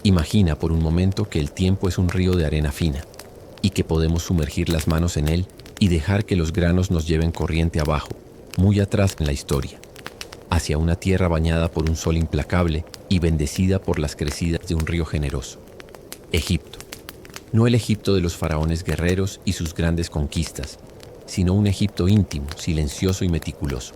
Imagina por un momento que el tiempo es un río de arena fina y que podemos sumergir las manos en él y dejar que los granos nos lleven corriente abajo, muy atrás en la historia, hacia una tierra bañada por un sol implacable y bendecida por las crecidas de un río generoso. Egipto. No el Egipto de los faraones guerreros y sus grandes conquistas, sino un Egipto íntimo, silencioso y meticuloso.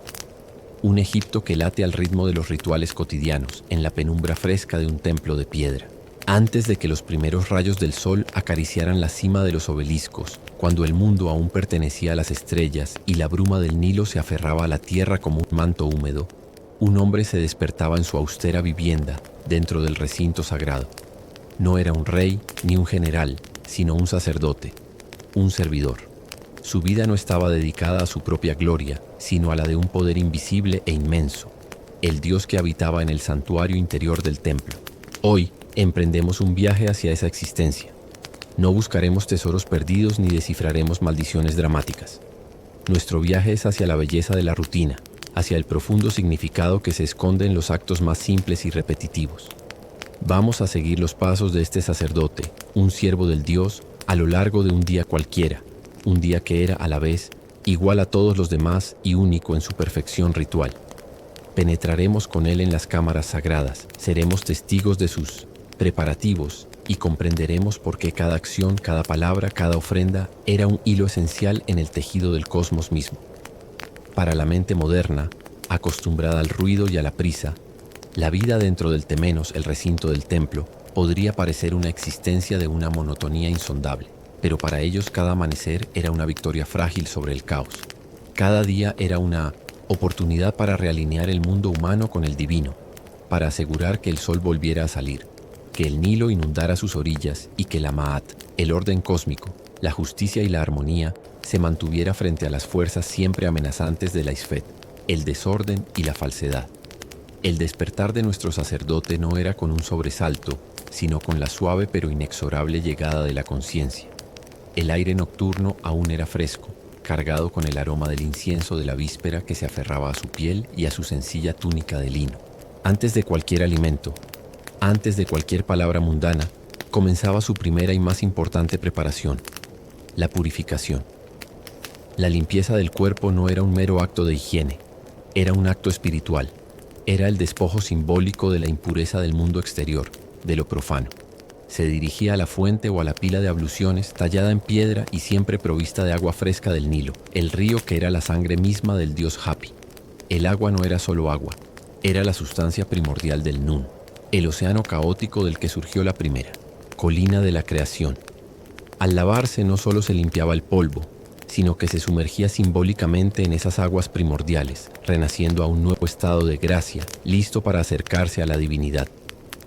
Un Egipto que late al ritmo de los rituales cotidianos, en la penumbra fresca de un templo de piedra. Antes de que los primeros rayos del sol acariciaran la cima de los obeliscos, cuando el mundo aún pertenecía a las estrellas y la bruma del Nilo se aferraba a la tierra como un manto húmedo, un hombre se despertaba en su austera vivienda dentro del recinto sagrado. No era un rey ni un general, sino un sacerdote, un servidor. Su vida no estaba dedicada a su propia gloria, sino a la de un poder invisible e inmenso, el Dios que habitaba en el santuario interior del templo. Hoy emprendemos un viaje hacia esa existencia. No buscaremos tesoros perdidos ni descifraremos maldiciones dramáticas. Nuestro viaje es hacia la belleza de la rutina, hacia el profundo significado que se esconde en los actos más simples y repetitivos. Vamos a seguir los pasos de este sacerdote, un siervo del Dios, a lo largo de un día cualquiera, un día que era a la vez igual a todos los demás y único en su perfección ritual. Penetraremos con él en las cámaras sagradas, seremos testigos de sus preparativos y comprenderemos por qué cada acción, cada palabra, cada ofrenda era un hilo esencial en el tejido del cosmos mismo. Para la mente moderna, acostumbrada al ruido y a la prisa, la vida dentro del temenos, el recinto del templo, podría parecer una existencia de una monotonía insondable, pero para ellos cada amanecer era una victoria frágil sobre el caos. Cada día era una oportunidad para realinear el mundo humano con el divino, para asegurar que el sol volviera a salir, que el Nilo inundara sus orillas y que la Ma'at, el orden cósmico, la justicia y la armonía, se mantuviera frente a las fuerzas siempre amenazantes de la Isfet, el desorden y la falsedad. El despertar de nuestro sacerdote no era con un sobresalto, sino con la suave pero inexorable llegada de la conciencia. El aire nocturno aún era fresco, cargado con el aroma del incienso de la víspera que se aferraba a su piel y a su sencilla túnica de lino. Antes de cualquier alimento, antes de cualquier palabra mundana, comenzaba su primera y más importante preparación, la purificación. La limpieza del cuerpo no era un mero acto de higiene, era un acto espiritual, era el despojo simbólico de la impureza del mundo exterior, de lo profano. Se dirigía a la fuente o a la pila de abluciones tallada en piedra y siempre provista de agua fresca del Nilo, el río que era la sangre misma del dios Hapi. El agua no era solo agua, era la sustancia primordial del Nun, el océano caótico del que surgió la primera, colina de la creación. Al lavarse no solo se limpiaba el polvo, sino que se sumergía simbólicamente en esas aguas primordiales, renaciendo a un nuevo estado de gracia, listo para acercarse a la divinidad.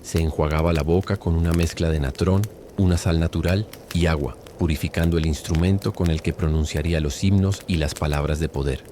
Se enjuagaba la boca con una mezcla de natrón, una sal natural y agua, purificando el instrumento con el que pronunciaría los himnos y las palabras de poder.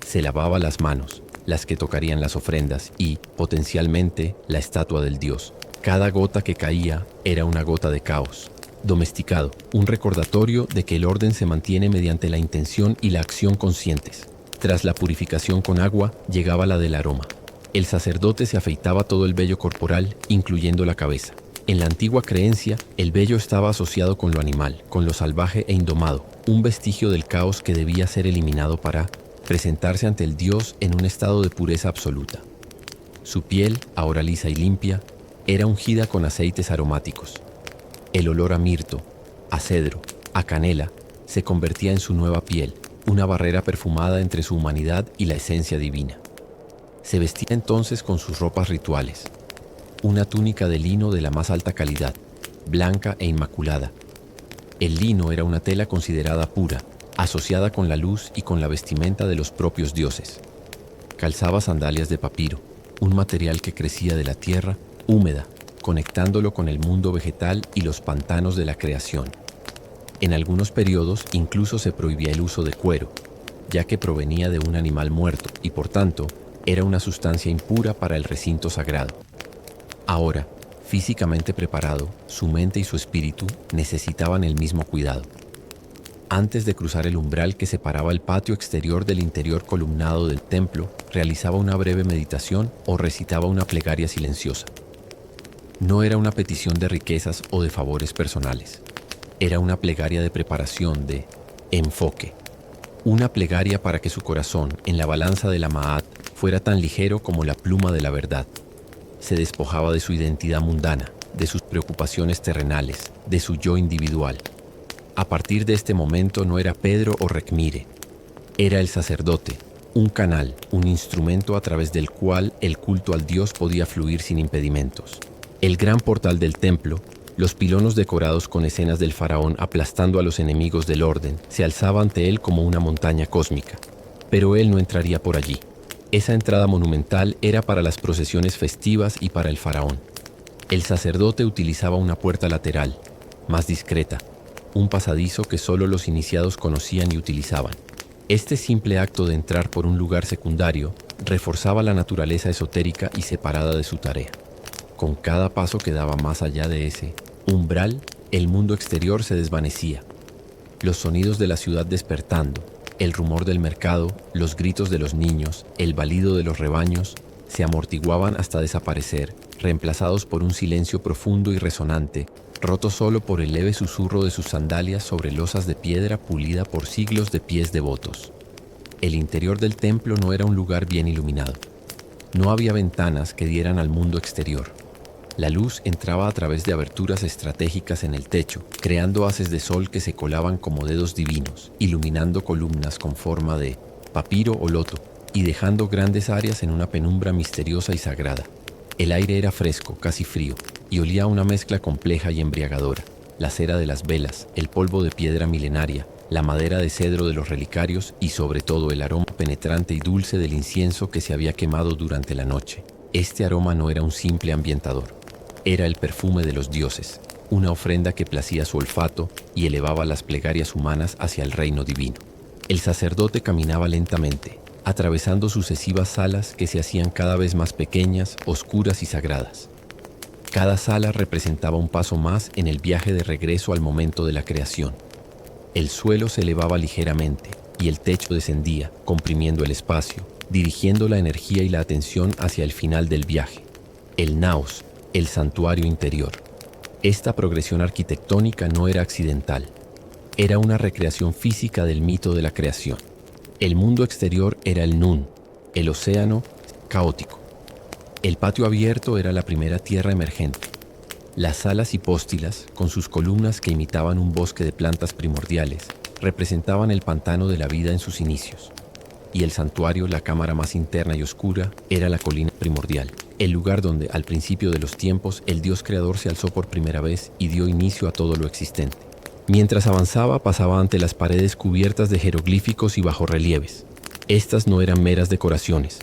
Se lavaba las manos, las que tocarían las ofrendas y, potencialmente, la estatua del dios. Cada gota que caía era una gota de caos. Domesticado, un recordatorio de que el orden se mantiene mediante la intención y la acción conscientes. Tras la purificación con agua, llegaba la del aroma. El sacerdote se afeitaba todo el vello corporal, incluyendo la cabeza. En la antigua creencia, el vello estaba asociado con lo animal, con lo salvaje e indomado, un vestigio del caos que debía ser eliminado para presentarse ante el dios en un estado de pureza absoluta. Su piel, ahora lisa y limpia, era ungida con aceites aromáticos. El olor a mirto, a cedro, a canela, se convertía en su nueva piel, una barrera perfumada entre su humanidad y la esencia divina. Se vestía entonces con sus ropas rituales, una túnica de lino de la más alta calidad, blanca e inmaculada. El lino era una tela considerada pura, asociada con la luz y con la vestimenta de los propios dioses. Calzaba sandalias de papiro, un material que crecía de la tierra, húmeda, conectándolo con el mundo vegetal y los pantanos de la creación. En algunos periodos incluso se prohibía el uso de cuero, ya que provenía de un animal muerto y por tanto era una sustancia impura para el recinto sagrado. Ahora, físicamente preparado, su mente y su espíritu necesitaban el mismo cuidado. Antes de cruzar el umbral que separaba el patio exterior del interior columnado del templo, realizaba una breve meditación o recitaba una plegaria silenciosa. No era una petición de riquezas o de favores personales. Era una plegaria de preparación, de enfoque. Una plegaria para que su corazón, en la balanza de la Ma'at, fuera tan ligero como la pluma de la verdad. Se despojaba de su identidad mundana, de sus preocupaciones terrenales, de su yo individual. A partir de este momento no era Pedro o Recmire. Era el sacerdote, un canal, un instrumento a través del cual el culto al Dios podía fluir sin impedimentos. El gran portal del templo, los pilonos decorados con escenas del faraón aplastando a los enemigos del orden, se alzaba ante él como una montaña cósmica. Pero él no entraría por allí. Esa entrada monumental era para las procesiones festivas y para el faraón. El sacerdote utilizaba una puerta lateral, más discreta, un pasadizo que solo los iniciados conocían y utilizaban. Este simple acto de entrar por un lugar secundario reforzaba la naturaleza esotérica y separada de su tarea. Con cada paso que daba más allá de ese umbral, el mundo exterior se desvanecía. Los sonidos de la ciudad despertando, el rumor del mercado, los gritos de los niños, el balido de los rebaños, se amortiguaban hasta desaparecer, reemplazados por un silencio profundo y resonante, roto solo por el leve susurro de sus sandalias sobre losas de piedra pulida por siglos de pies devotos. El interior del templo no era un lugar bien iluminado. No había ventanas que dieran al mundo exterior. La luz entraba a través de aberturas estratégicas en el techo, creando haces de sol que se colaban como dedos divinos, iluminando columnas con forma de papiro o loto y dejando grandes áreas en una penumbra misteriosa y sagrada. El aire era fresco, casi frío, y olía a una mezcla compleja y embriagadora. La cera de las velas, el polvo de piedra milenaria, la madera de cedro de los relicarios y sobre todo el aroma penetrante y dulce del incienso que se había quemado durante la noche. Este aroma no era un simple ambientador. Era el perfume de los dioses, una ofrenda que placía su olfato y elevaba las plegarias humanas hacia el reino divino. El sacerdote caminaba lentamente, atravesando sucesivas salas que se hacían cada vez más pequeñas, oscuras y sagradas. Cada sala representaba un paso más en el viaje de regreso al momento de la creación. El suelo se elevaba ligeramente y el techo descendía, comprimiendo el espacio, dirigiendo la energía y la atención hacia el final del viaje, el naos, el santuario interior. Esta progresión arquitectónica no era accidental, era una recreación física del mito de la creación. El mundo exterior era el Nun, el océano caótico. El patio abierto era la primera tierra emergente. Las salas hipóstilas, con sus columnas que imitaban un bosque de plantas primordiales, representaban el pantano de la vida en sus inicios. Y el santuario, la cámara más interna y oscura, era la colina primordial, el lugar donde, al principio de los tiempos, el Dios creador se alzó por primera vez y dio inicio a todo lo existente. Mientras avanzaba, pasaba ante las paredes cubiertas de jeroglíficos y bajorrelieves. Estas no eran meras decoraciones,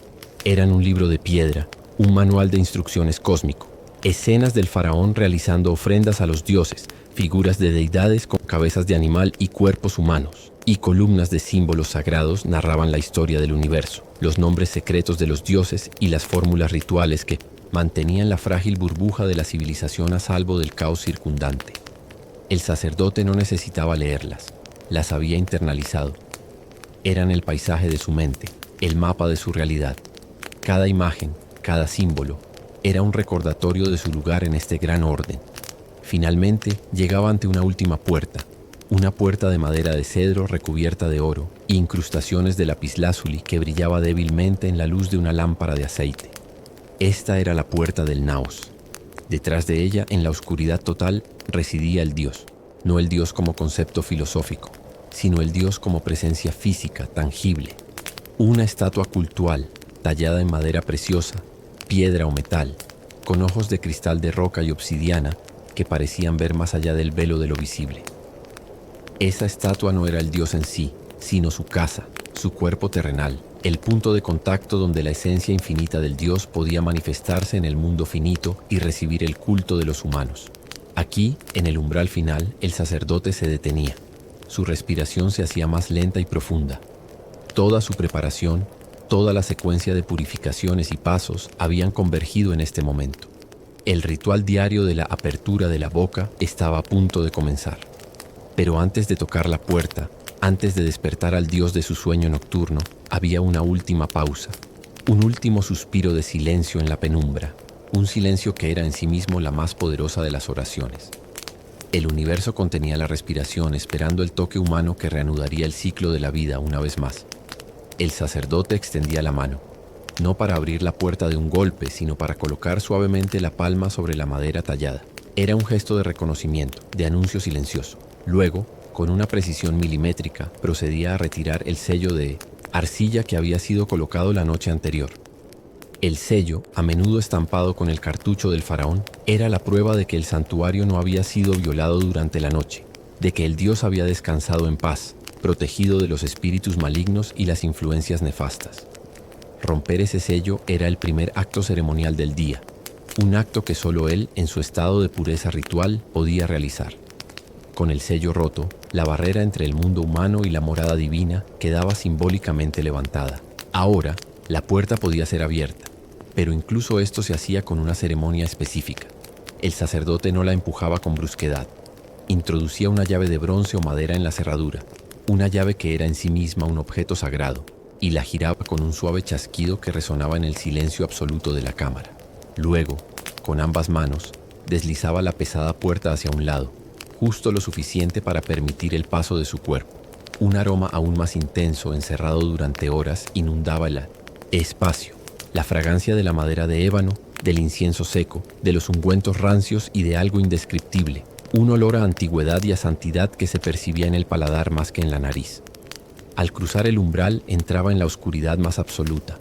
eran un libro de piedra, un manual de instrucciones cósmico, escenas del faraón realizando ofrendas a los dioses, figuras de deidades con cabezas de animal y cuerpos humanos, y columnas de símbolos sagrados narraban la historia del universo, los nombres secretos de los dioses y las fórmulas rituales que mantenían la frágil burbuja de la civilización a salvo del caos circundante. El sacerdote no necesitaba leerlas, las había internalizado. Eran el paisaje de su mente, el mapa de su realidad. Cada imagen, cada símbolo, era un recordatorio de su lugar en este gran orden. Finalmente, llegaba ante una última puerta, una puerta de madera de cedro recubierta de oro e incrustaciones de lapislázuli que brillaba débilmente en la luz de una lámpara de aceite. Esta era la puerta del naos. Detrás de ella, en la oscuridad total, residía el Dios, no el Dios como concepto filosófico, sino el Dios como presencia física, tangible. Una estatua cultual, tallada en madera preciosa, piedra o metal, con ojos de cristal de roca y obsidiana que parecían ver más allá del velo de lo visible. Esa estatua no era el Dios en sí, sino su casa, su cuerpo terrenal, el punto de contacto donde la esencia infinita del Dios podía manifestarse en el mundo finito y recibir el culto de los humanos. Aquí, en el umbral final, el sacerdote se detenía. Su respiración se hacía más lenta y profunda. Toda su preparación, toda la secuencia de purificaciones y pasos habían convergido en este momento. El ritual diario de la apertura de la boca estaba a punto de comenzar. Pero antes de tocar la puerta, antes de despertar al Dios de su sueño nocturno, había una última pausa, un último suspiro de silencio en la penumbra. un silencio que era en sí mismo la más poderosa de las oraciones. El universo contenía la respiración, esperando el toque humano que reanudaría el ciclo de la vida una vez más. El sacerdote extendía la mano, no para abrir la puerta de un golpe, sino para colocar suavemente la palma sobre la madera tallada. Era un gesto de reconocimiento, de anuncio silencioso. Luego, con una precisión milimétrica, procedía a retirar el sello de arcilla que había sido colocado la noche anterior. El sello, a menudo estampado con el cartucho del faraón, era la prueba de que el santuario no había sido violado durante la noche, de que el dios había descansado en paz, protegido de los espíritus malignos y las influencias nefastas. Romper ese sello era el primer acto ceremonial del día, un acto que solo él, en su estado de pureza ritual, podía realizar. Con el sello roto, la barrera entre el mundo humano y la morada divina quedaba simbólicamente levantada. Ahora, la puerta podía ser abierta, pero incluso esto se hacía con una ceremonia específica. El sacerdote no la empujaba con brusquedad. Introducía una llave de bronce o madera en la cerradura, una llave que era en sí misma un objeto sagrado, y la giraba con un suave chasquido que resonaba en el silencio absoluto de la cámara. Luego, con ambas manos, deslizaba la pesada puerta hacia un lado, justo lo suficiente para permitir el paso de su cuerpo. Un aroma aún más intenso, encerrado durante horas, inundaba el espacio. La fragancia de la madera de ébano, del incienso seco, de los ungüentos rancios y de algo indescriptible. Un olor a antigüedad y a santidad que se percibía en el paladar más que en la nariz. Al cruzar el umbral, entraba en la oscuridad más absoluta.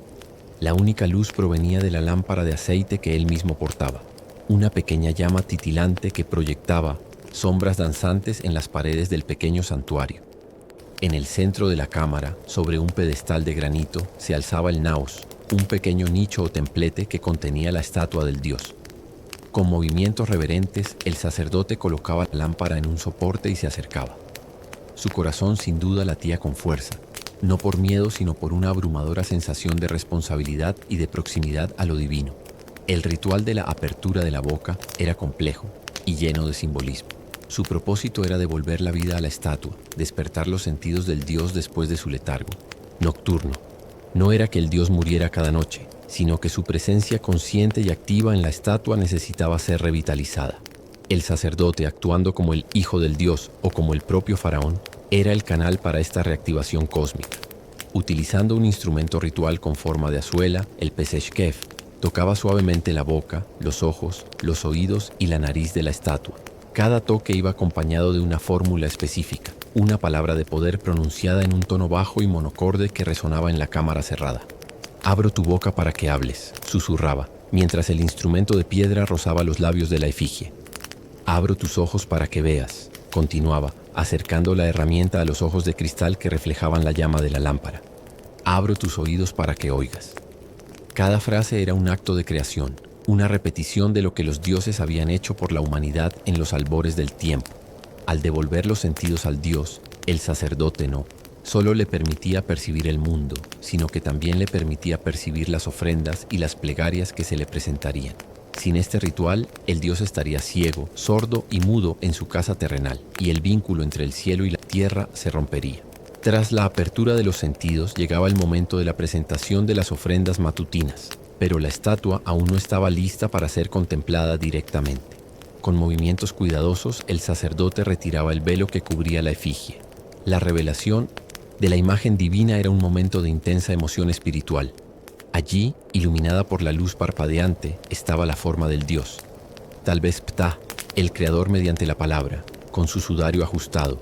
La única luz provenía de la lámpara de aceite que él mismo portaba. Una pequeña llama titilante que proyectaba sombras danzantes en las paredes del pequeño santuario. En el centro de la cámara, sobre un pedestal de granito, se alzaba el naos, un pequeño nicho o templete que contenía la estatua del dios. Con movimientos reverentes, el sacerdote colocaba la lámpara en un soporte y se acercaba. Su corazón sin duda latía con fuerza, no por miedo, sino por una abrumadora sensación de responsabilidad y de proximidad a lo divino. El ritual de la apertura de la boca era complejo y lleno de simbolismo. Su propósito era devolver la vida a la estatua, despertar los sentidos del dios después de su letargo nocturno. No era que el dios muriera cada noche, sino que su presencia consciente y activa en la estatua necesitaba ser revitalizada. El sacerdote, actuando como el hijo del dios o como el propio faraón, era el canal para esta reactivación cósmica. Utilizando un instrumento ritual con forma de azuela, el Peseshkef, tocaba suavemente la boca, los ojos, los oídos y la nariz de la estatua. Cada toque iba acompañado de una fórmula específica, una palabra de poder pronunciada en un tono bajo y monocorde que resonaba en la cámara cerrada. «Abro tu boca para que hables», susurraba, mientras el instrumento de piedra rozaba los labios de la efigie. «Abro tus ojos para que veas», continuaba, acercando la herramienta a los ojos de cristal que reflejaban la llama de la lámpara. «Abro tus oídos para que oigas». Cada frase era un acto de creación, una repetición de lo que los dioses habían hecho por la humanidad en los albores del tiempo. Al devolver los sentidos al dios, el sacerdote no solo le permitía percibir el mundo, sino que también le permitía percibir las ofrendas y las plegarias que se le presentarían. Sin este ritual, el dios estaría ciego, sordo y mudo en su casa terrenal, y el vínculo entre el cielo y la tierra se rompería. Tras la apertura de los sentidos, llegaba el momento de la presentación de las ofrendas matutinas, pero la estatua aún no estaba lista para ser contemplada directamente. Con movimientos cuidadosos, el sacerdote retiraba el velo que cubría la efigie. La revelación de la imagen divina era un momento de intensa emoción espiritual. Allí, iluminada por la luz parpadeante, estaba la forma del dios. Tal vez Ptah, el creador mediante la palabra, con su sudario ajustado.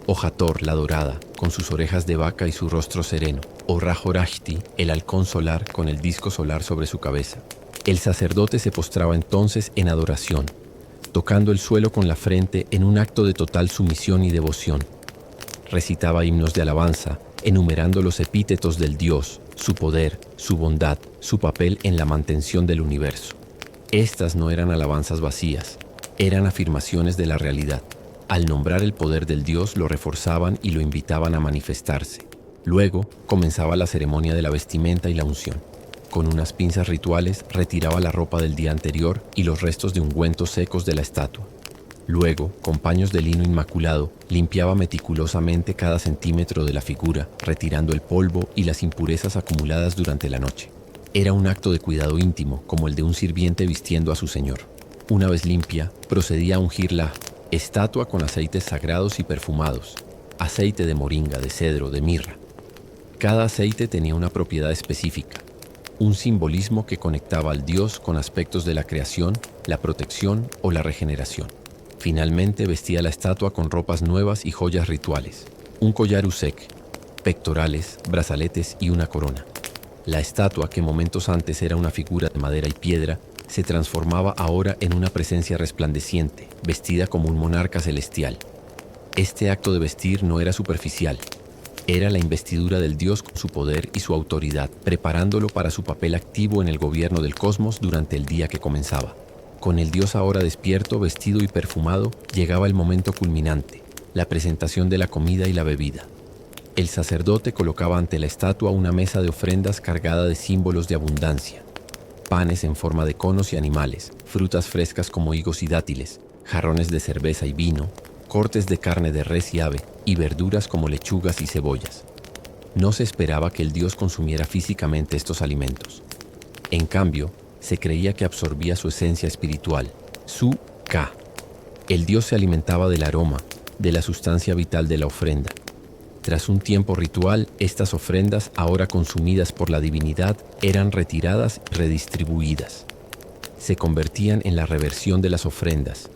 O Hathor, la dorada, con sus orejas de vaca y su rostro sereno. O Ra-Horajti, el halcón solar con el disco solar sobre su cabeza. El sacerdote se postraba entonces en adoración, tocando el suelo con la frente en un acto de total sumisión y devoción. Recitaba himnos de alabanza, enumerando los epítetos del Dios, su poder, su bondad, su papel en la mantención del universo. Estas no eran alabanzas vacías, eran afirmaciones de la realidad. Al nombrar el poder del Dios lo reforzaban y lo invitaban a manifestarse. Luego comenzaba la ceremonia de la vestimenta y la unción. Con unas pinzas rituales retiraba la ropa del día anterior y los restos de ungüentos secos de la estatua. Luego, con paños de lino inmaculado, limpiaba meticulosamente cada centímetro de la figura, retirando el polvo y las impurezas acumuladas durante la noche. Era un acto de cuidado íntimo, como el de un sirviente vistiendo a su señor. Una vez limpia, procedía a ungir la estatua con aceites sagrados y perfumados, aceite de moringa, de cedro, de mirra. Cada aceite tenía una propiedad específica, un simbolismo que conectaba al dios con aspectos de la creación, la protección o la regeneración. Finalmente vestía la estatua con ropas nuevas y joyas rituales, un collar usek, pectorales, brazaletes y una corona. La estatua, que momentos antes era una figura de madera y piedra, se transformaba ahora en una presencia resplandeciente, vestida como un monarca celestial. Este acto de vestir no era superficial. Era la investidura del dios con su poder y su autoridad, preparándolo para su papel activo en el gobierno del cosmos durante el día que comenzaba. Con el dios ahora despierto, vestido y perfumado, llegaba el momento culminante, la presentación de la comida y la bebida. El sacerdote colocaba ante la estatua una mesa de ofrendas cargada de símbolos de abundancia. Panes en forma de conos y animales, frutas frescas como higos y dátiles, jarrones de cerveza y vino, cortes de carne de res y ave, y verduras como lechugas y cebollas. No se esperaba que el dios consumiera físicamente estos alimentos. En cambio, se creía que absorbía su esencia espiritual, su Ka. El dios se alimentaba del aroma, de la sustancia vital de la ofrenda. Tras un tiempo ritual, estas ofrendas, ahora consumidas por la divinidad, eran retiradas y redistribuidas. Se convertían en la reversión de las ofrendas,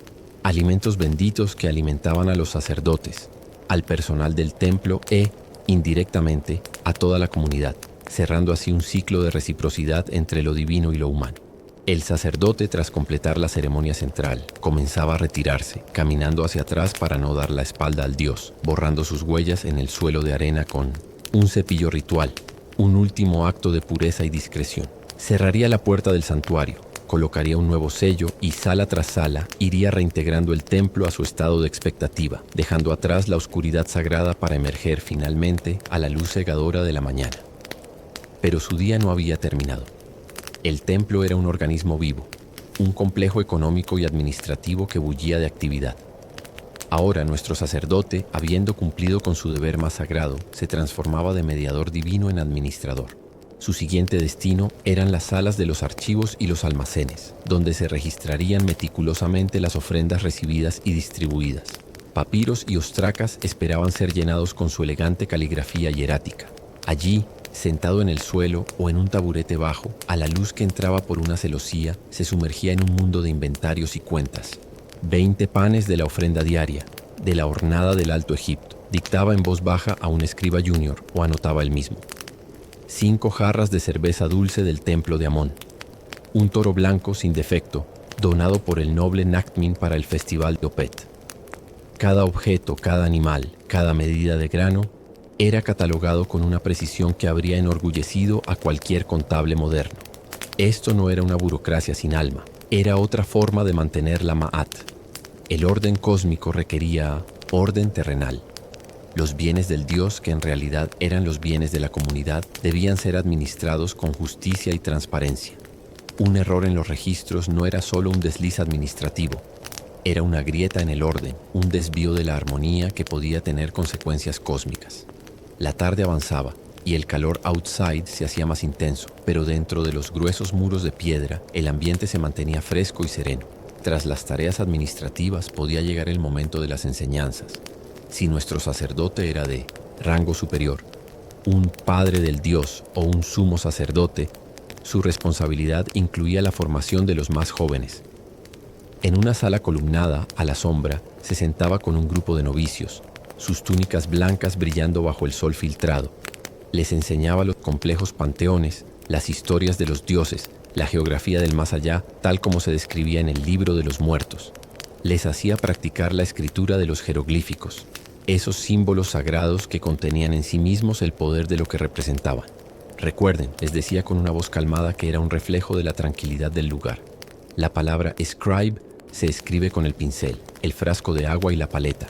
alimentos benditos que alimentaban a los sacerdotes, al personal del templo e, indirectamente, a toda la comunidad, cerrando así un ciclo de reciprocidad entre lo divino y lo humano. El sacerdote, tras completar la ceremonia central, comenzaba a retirarse, caminando hacia atrás para no dar la espalda al dios, borrando sus huellas en el suelo de arena con un cepillo ritual, un último acto de pureza y discreción. Cerraría la puerta del santuario, colocaría un nuevo sello y sala tras sala iría reintegrando el templo a su estado de expectativa, dejando atrás la oscuridad sagrada para emerger finalmente a la luz cegadora de la mañana. Pero su día no había terminado. El templo era un organismo vivo, un complejo económico y administrativo que bullía de actividad. Ahora nuestro sacerdote, habiendo cumplido con su deber más sagrado, se transformaba de mediador divino en administrador. Su siguiente destino eran las salas de los archivos y los almacenes, donde se registrarían meticulosamente las ofrendas recibidas y distribuidas. Papiros y ostracas esperaban ser llenados con su elegante caligrafía hierática. Allí, sentado en el suelo o en un taburete bajo, a la luz que entraba por una celosía, se sumergía en un mundo de inventarios y cuentas. 20 panes de la ofrenda diaria, de la hornada del Alto Egipto, dictaba en voz baja a un escriba junior o anotaba él mismo. 5 jarras de cerveza dulce del templo de Amón. Un toro blanco sin defecto, donado por el noble Nakhmin para el festival de Opet. Cada objeto, cada animal, cada medida de grano, era catalogado con una precisión que habría enorgullecido a cualquier contable moderno. Esto no era una burocracia sin alma, era otra forma de mantener la Ma'at. El orden cósmico requería orden terrenal. Los bienes del Dios, que en realidad eran los bienes de la comunidad, debían ser administrados con justicia y transparencia. Un error en los registros no era solo un desliz administrativo, era una grieta en el orden, un desvío de la armonía que podía tener consecuencias cósmicas. La tarde avanzaba y el calor outside se hacía más intenso, pero dentro de los gruesos muros de piedra el ambiente se mantenía fresco y sereno. Tras las tareas administrativas podía llegar el momento de las enseñanzas. Si nuestro sacerdote era de rango superior, un padre del Dios o un sumo sacerdote, su responsabilidad incluía la formación de los más jóvenes. En una sala columnada, a la sombra, se sentaba con un grupo de novicios, sus túnicas blancas brillando bajo el sol filtrado. Les enseñaba los complejos panteones, las historias de los dioses, la geografía del más allá, tal como se describía en el libro de los muertos. Les hacía practicar la escritura de los jeroglíficos, esos símbolos sagrados que contenían en sí mismos el poder de lo que representaban. Recuerden, les decía con una voz calmada que era un reflejo de la tranquilidad del lugar. La palabra scribe se escribe con el pincel, el frasco de agua y la paleta.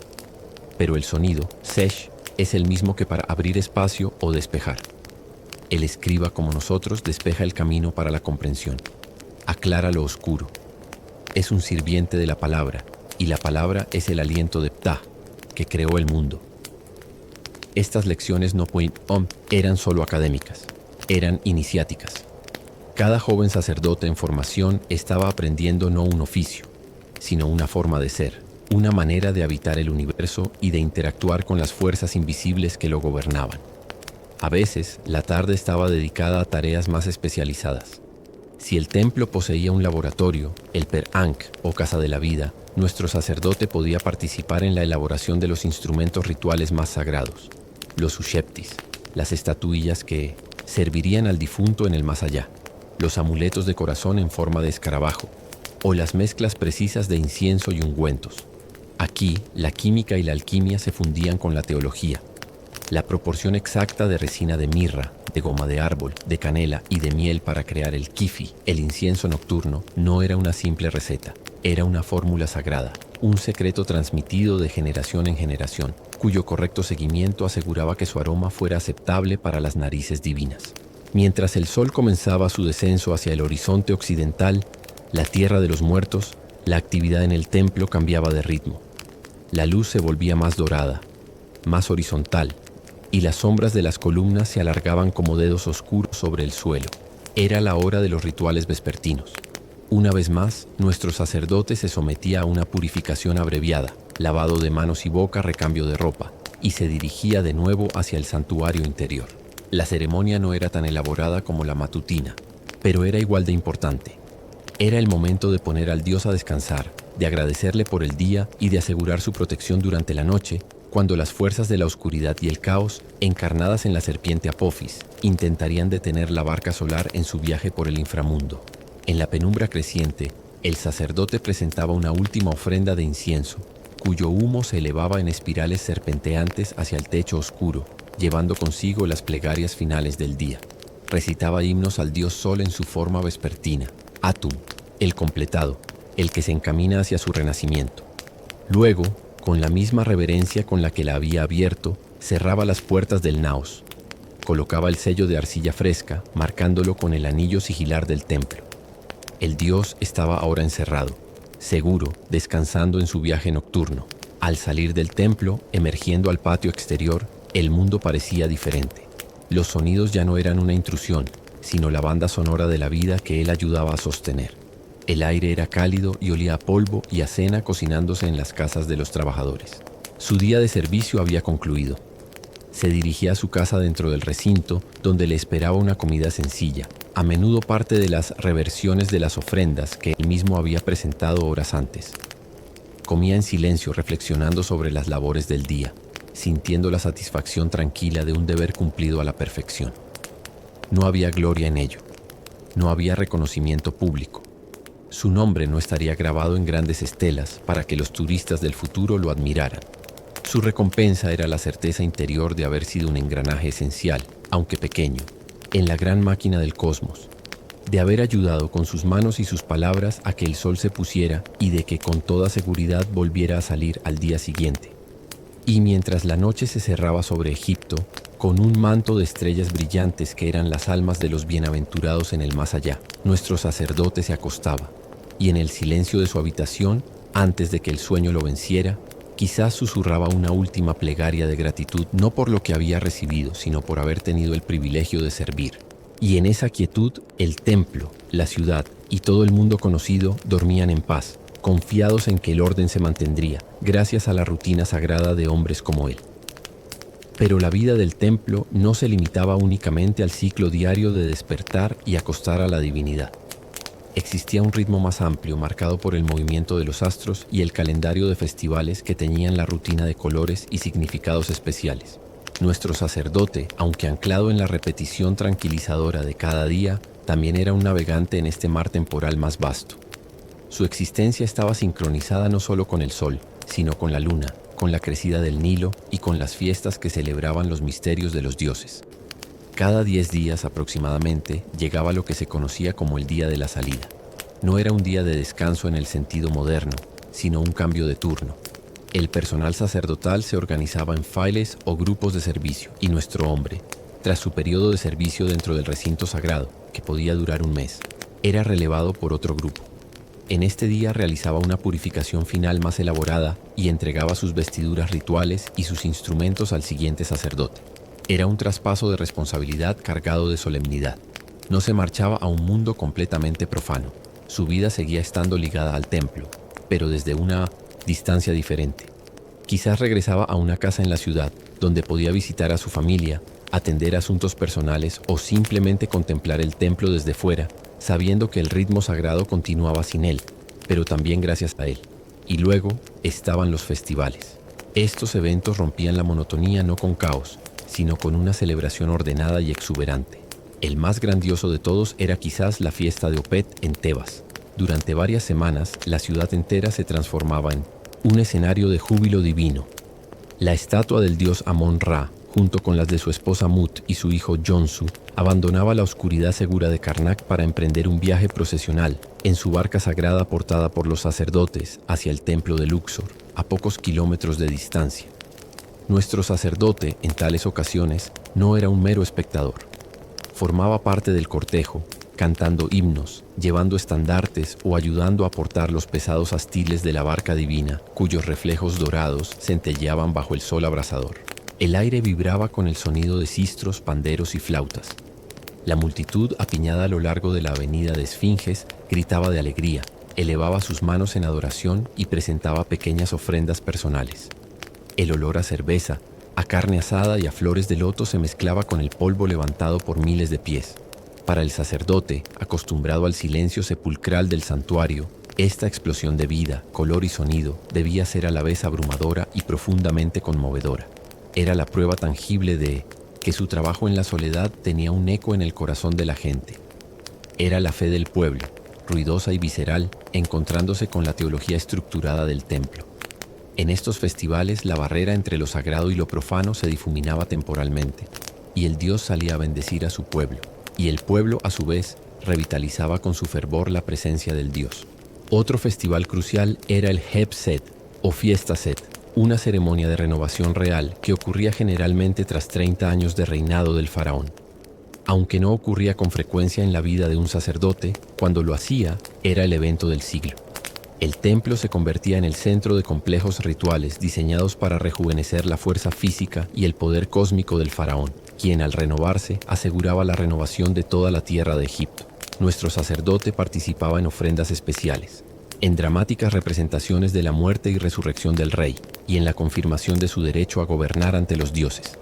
Pero el sonido, sesh, es el mismo que para abrir espacio o despejar. El escriba, como nosotros, despeja el camino para la comprensión. Aclara lo oscuro. Es un sirviente de la palabra, y la palabra es el aliento de Ptah, que creó el mundo. Estas lecciones no eran solo académicas, eran iniciáticas. Cada joven sacerdote en formación estaba aprendiendo no un oficio, sino una forma de ser, una manera de habitar el universo y de interactuar con las fuerzas invisibles que lo gobernaban. A veces, la tarde estaba dedicada a tareas más especializadas. Si el templo poseía un laboratorio, el Per Ankh o Casa de la Vida, nuestro sacerdote podía participar en la elaboración de los instrumentos rituales más sagrados, los usheptis, las estatuillas que servirían al difunto en el más allá, los amuletos de corazón en forma de escarabajo, o las mezclas precisas de incienso y ungüentos. Aquí, la química y la alquimia se fundían con la teología. La proporción exacta de resina de mirra, de goma de árbol, de canela y de miel para crear el kifi, el incienso nocturno, no era una simple receta, era una fórmula sagrada, un secreto transmitido de generación en generación, cuyo correcto seguimiento aseguraba que su aroma fuera aceptable para las narices divinas. Mientras el sol comenzaba su descenso hacia el horizonte occidental, la tierra de los muertos, la actividad en el templo cambiaba de ritmo. La luz se volvía más dorada, más horizontal, y las sombras de las columnas se alargaban como dedos oscuros sobre el suelo. Era la hora de los rituales vespertinos. Una vez más, nuestro sacerdote se sometía a una purificación abreviada, lavado de manos y boca, recambio de ropa, y se dirigía de nuevo hacia el santuario interior. La ceremonia no era tan elaborada como la matutina, pero era igual de importante. Era el momento de poner al Dios a descansar, de agradecerle por el día y de asegurar su protección durante la noche, cuando las fuerzas de la oscuridad y el caos, encarnadas en la serpiente Apophis, intentarían detener la barca solar en su viaje por el inframundo. En la penumbra creciente, el sacerdote presentaba una última ofrenda de incienso, cuyo humo se elevaba en espirales serpenteantes hacia el techo oscuro, llevando consigo las plegarias finales del día. Recitaba himnos al dios Sol en su forma vespertina, Atum, el completado, el que se encamina hacia su renacimiento. Luego, con la misma reverencia con la que la había abierto, cerraba las puertas del naos. Colocaba el sello de arcilla fresca, marcándolo con el anillo sigilar del templo. El dios estaba ahora encerrado, seguro, descansando en su viaje nocturno. Al salir del templo, emergiendo al patio exterior, el mundo parecía diferente. Los sonidos ya no eran una intrusión, sino la banda sonora de la vida que él ayudaba a sostener. El aire era cálido y olía a polvo y a cena cocinándose en las casas de los trabajadores. Su día de servicio había concluido. Se dirigía a su casa dentro del recinto, donde le esperaba una comida sencilla, a menudo parte de las reversiones de las ofrendas que él mismo había presentado horas antes. Comía en silencio, reflexionando sobre las labores del día, sintiendo la satisfacción tranquila de un deber cumplido a la perfección. No había gloria en ello. No había reconocimiento público. Su nombre no estaría grabado en grandes estelas para que los turistas del futuro lo admiraran. Su recompensa era la certeza interior de haber sido un engranaje esencial, aunque pequeño, en la gran máquina del cosmos, de haber ayudado con sus manos y sus palabras a que el sol se pusiera y de que con toda seguridad volviera a salir al día siguiente. Y mientras la noche se cerraba sobre Egipto, con un manto de estrellas brillantes que eran las almas de los bienaventurados en el más allá, nuestro sacerdote se acostaba, y en el silencio de su habitación, antes de que el sueño lo venciera, quizás susurraba una última plegaria de gratitud no por lo que había recibido, sino por haber tenido el privilegio de servir. Y en esa quietud, el templo, la ciudad y todo el mundo conocido dormían en paz, confiados en que el orden se mantendría, gracias a la rutina sagrada de hombres como él. Pero la vida del templo no se limitaba únicamente al ciclo diario de despertar y acostar a la divinidad. Existía un ritmo más amplio marcado por el movimiento de los astros y el calendario de festivales que teñían la rutina de colores y significados especiales. Nuestro sacerdote, aunque anclado en la repetición tranquilizadora de cada día, también era un navegante en este mar temporal más vasto. Su existencia estaba sincronizada no solo con el sol, sino con la luna, con la crecida del Nilo y con las fiestas que celebraban los misterios de los dioses. Cada 10 días aproximadamente llegaba lo que se conocía como el día de la salida. No era un día de descanso en el sentido moderno, sino un cambio de turno. El personal sacerdotal se organizaba en files o grupos de servicio, y nuestro hombre, tras su periodo de servicio dentro del recinto sagrado, que podía durar un mes, era relevado por otro grupo. En este día realizaba una purificación final más elaborada y entregaba sus vestiduras rituales y sus instrumentos al siguiente sacerdote. Era un traspaso de responsabilidad cargado de solemnidad. No se marchaba a un mundo completamente profano. Su vida seguía estando ligada al templo, pero desde una distancia diferente. Quizás regresaba a una casa en la ciudad, donde podía visitar a su familia, atender asuntos personales o simplemente contemplar el templo desde fuera, sabiendo que el ritmo sagrado continuaba sin él, pero también gracias a él. Y luego estaban los festivales. Estos eventos rompían la monotonía no con caos, sino con una celebración ordenada y exuberante. El más grandioso de todos era quizás la fiesta de Opet en Tebas. Durante varias semanas, la ciudad entera se transformaba en un escenario de júbilo divino. La estatua del dios Amón-Ra, junto con las de su esposa Mut y su hijo Jonsu, abandonaba la oscuridad segura de Karnak para emprender un viaje procesional en su barca sagrada portada por los sacerdotes hacia el templo de Luxor, a pocos kilómetros de distancia. Nuestro sacerdote, en tales ocasiones, no era un mero espectador. Formaba parte del cortejo, cantando himnos, llevando estandartes o ayudando a portar los pesados astiles de la barca divina, cuyos reflejos dorados centelleaban bajo el sol abrasador. El aire vibraba con el sonido de sistros, panderos y flautas. La multitud, apiñada a lo largo de la avenida de Esfinges, gritaba de alegría, elevaba sus manos en adoración y presentaba pequeñas ofrendas personales. El olor a cerveza, a carne asada y a flores de loto se mezclaba con el polvo levantado por miles de pies. Para el sacerdote, acostumbrado al silencio sepulcral del santuario, esta explosión de vida, color y sonido debía ser a la vez abrumadora y profundamente conmovedora. Era la prueba tangible de que su trabajo en la soledad tenía un eco en el corazón de la gente. Era la fe del pueblo, ruidosa y visceral, encontrándose con la teología estructurada del templo. En estos festivales, la barrera entre lo sagrado y lo profano se difuminaba temporalmente, y el Dios salía a bendecir a su pueblo, y el pueblo, a su vez, revitalizaba con su fervor la presencia del Dios. Otro festival crucial era el Heb Set, o Fiesta Set, una ceremonia de renovación real que ocurría generalmente tras 30 años de reinado del faraón. Aunque no ocurría con frecuencia en la vida de un sacerdote, cuando lo hacía, era el evento del siglo. El templo se convertía en el centro de complejos rituales diseñados para rejuvenecer la fuerza física y el poder cósmico del faraón, quien al renovarse aseguraba la renovación de toda la tierra de Egipto. Nuestro sacerdote participaba en ofrendas especiales, en dramáticas representaciones de la muerte y resurrección del rey, y en la confirmación de su derecho a gobernar ante los dioses.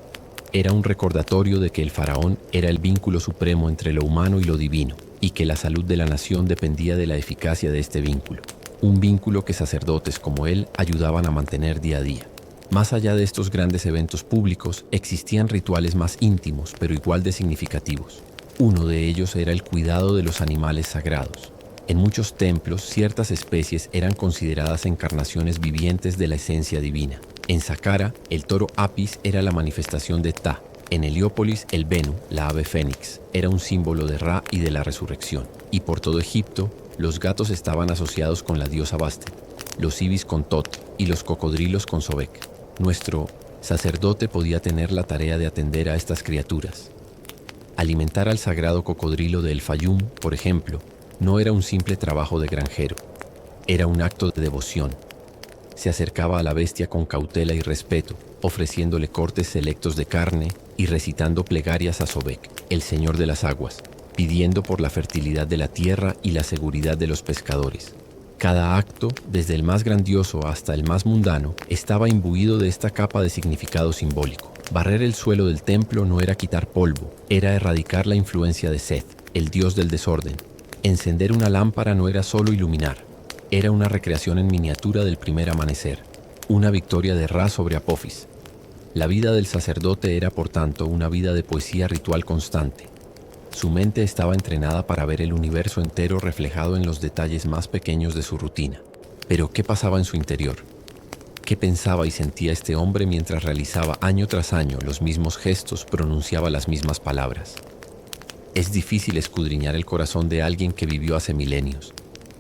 Era un recordatorio de que el faraón era el vínculo supremo entre lo humano y lo divino, y que la salud de la nación dependía de la eficacia de este vínculo. Un vínculo que sacerdotes como él ayudaban a mantener día a día. Más allá de estos grandes eventos públicos, existían rituales más íntimos, pero igual de significativos. Uno de ellos era el cuidado de los animales sagrados. En muchos templos, ciertas especies eran consideradas encarnaciones vivientes de la esencia divina. En Saqqara, el toro Apis era la manifestación de Ptah. En Heliópolis, el Benu, la ave fénix, era un símbolo de Ra y de la resurrección. Y por todo Egipto, los gatos estaban asociados con la diosa Bastet, los ibis con Tot y los cocodrilos con Sobek. Nuestro sacerdote podía tener la tarea de atender a estas criaturas. Alimentar al sagrado cocodrilo de El Fayum, por ejemplo, no era un simple trabajo de granjero, era un acto de devoción. Se acercaba a la bestia con cautela y respeto, ofreciéndole cortes selectos de carne y recitando plegarias a Sobek, el señor de las aguas, pidiendo por la fertilidad de la tierra y la seguridad de los pescadores. Cada acto, desde el más grandioso hasta el más mundano, estaba imbuido de esta capa de significado simbólico. Barrer el suelo del templo no era quitar polvo, era erradicar la influencia de Seth, el dios del desorden. Encender una lámpara no era solo iluminar, era una recreación en miniatura del primer amanecer, una victoria de Ra sobre Apophis. La vida del sacerdote era, por tanto, una vida de poesía ritual constante. Su mente estaba entrenada para ver el universo entero reflejado en los detalles más pequeños de su rutina. Pero, ¿qué pasaba en su interior? ¿Qué pensaba y sentía este hombre mientras realizaba año tras año los mismos gestos, pronunciaba las mismas palabras? Es difícil escudriñar el corazón de alguien que vivió hace milenios,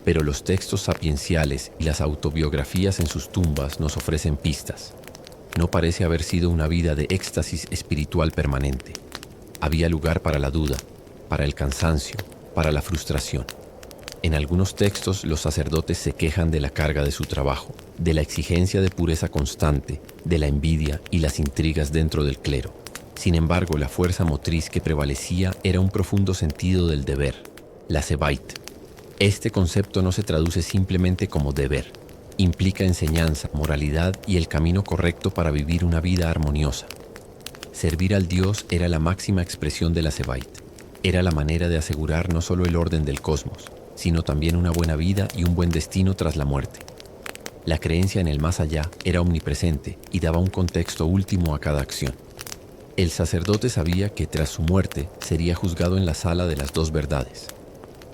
pero los textos sapienciales y las autobiografías en sus tumbas nos ofrecen pistas. No parece haber sido una vida de éxtasis espiritual permanente. Había lugar para la duda, para el cansancio, para la frustración. En algunos textos los sacerdotes se quejan de la carga de su trabajo, de la exigencia de pureza constante, de la envidia y las intrigas dentro del clero. Sin embargo, la fuerza motriz que prevalecía era un profundo sentido del deber, la Zebait. Este concepto no se traduce simplemente como deber. Implica enseñanza, moralidad y el camino correcto para vivir una vida armoniosa. Servir al Dios era la máxima expresión de la Zebait. Era la manera de asegurar no solo el orden del cosmos, sino también una buena vida y un buen destino tras la muerte. La creencia en el más allá era omnipresente y daba un contexto último a cada acción. El sacerdote sabía que tras su muerte sería juzgado en la sala de las dos verdades.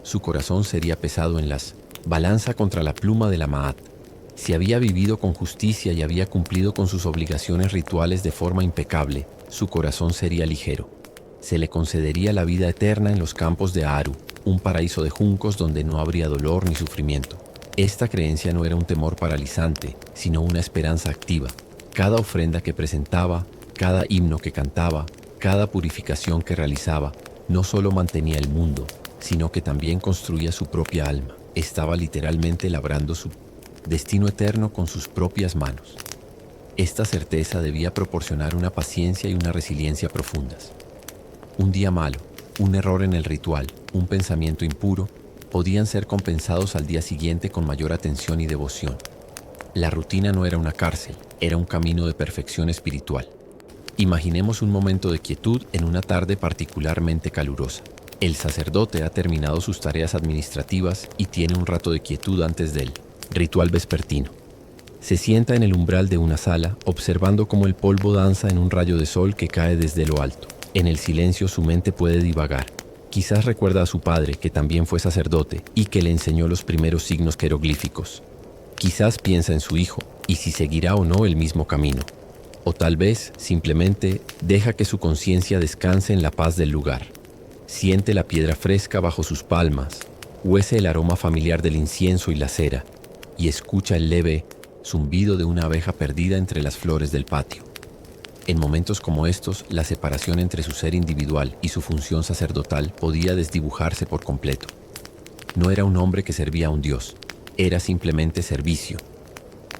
Su corazón sería pesado en las balanza contra la pluma de la Ma'at. Si había vivido con justicia y había cumplido con sus obligaciones rituales de forma impecable, su corazón sería ligero. Se le concedería la vida eterna en los campos de Aaru, un paraíso de juncos donde no habría dolor ni sufrimiento. Esta creencia no era un temor paralizante, sino una esperanza activa. Cada ofrenda que presentaba, cada himno que cantaba, cada purificación que realizaba, no solo mantenía el mundo, sino que también construía su propia alma. Estaba literalmente labrando su destino eterno con sus propias manos. Esta certeza debía proporcionar una paciencia y una resiliencia profundas. Un día malo, un error en el ritual, un pensamiento impuro, podían ser compensados al día siguiente con mayor atención y devoción. La rutina no era una cárcel, era un camino de perfección espiritual. Imaginemos un momento de quietud en una tarde particularmente calurosa. El sacerdote ha terminado sus tareas administrativas y tiene un rato de quietud antes del ritual vespertino. Se sienta en el umbral de una sala, observando cómo el polvo danza en un rayo de sol que cae desde lo alto. En el silencio su mente puede divagar. Quizás recuerda a su padre, que también fue sacerdote y que le enseñó los primeros signos jeroglíficos. Quizás piensa en su hijo y si seguirá o no el mismo camino. O tal vez, simplemente, deja que su conciencia descanse en la paz del lugar. Siente la piedra fresca bajo sus palmas, huese el aroma familiar del incienso y la cera, y escucha el leve zumbido de una abeja perdida entre las flores del patio. En momentos como estos, la separación entre su ser individual y su función sacerdotal podía desdibujarse por completo. No era un hombre que servía a un dios, era simplemente servicio.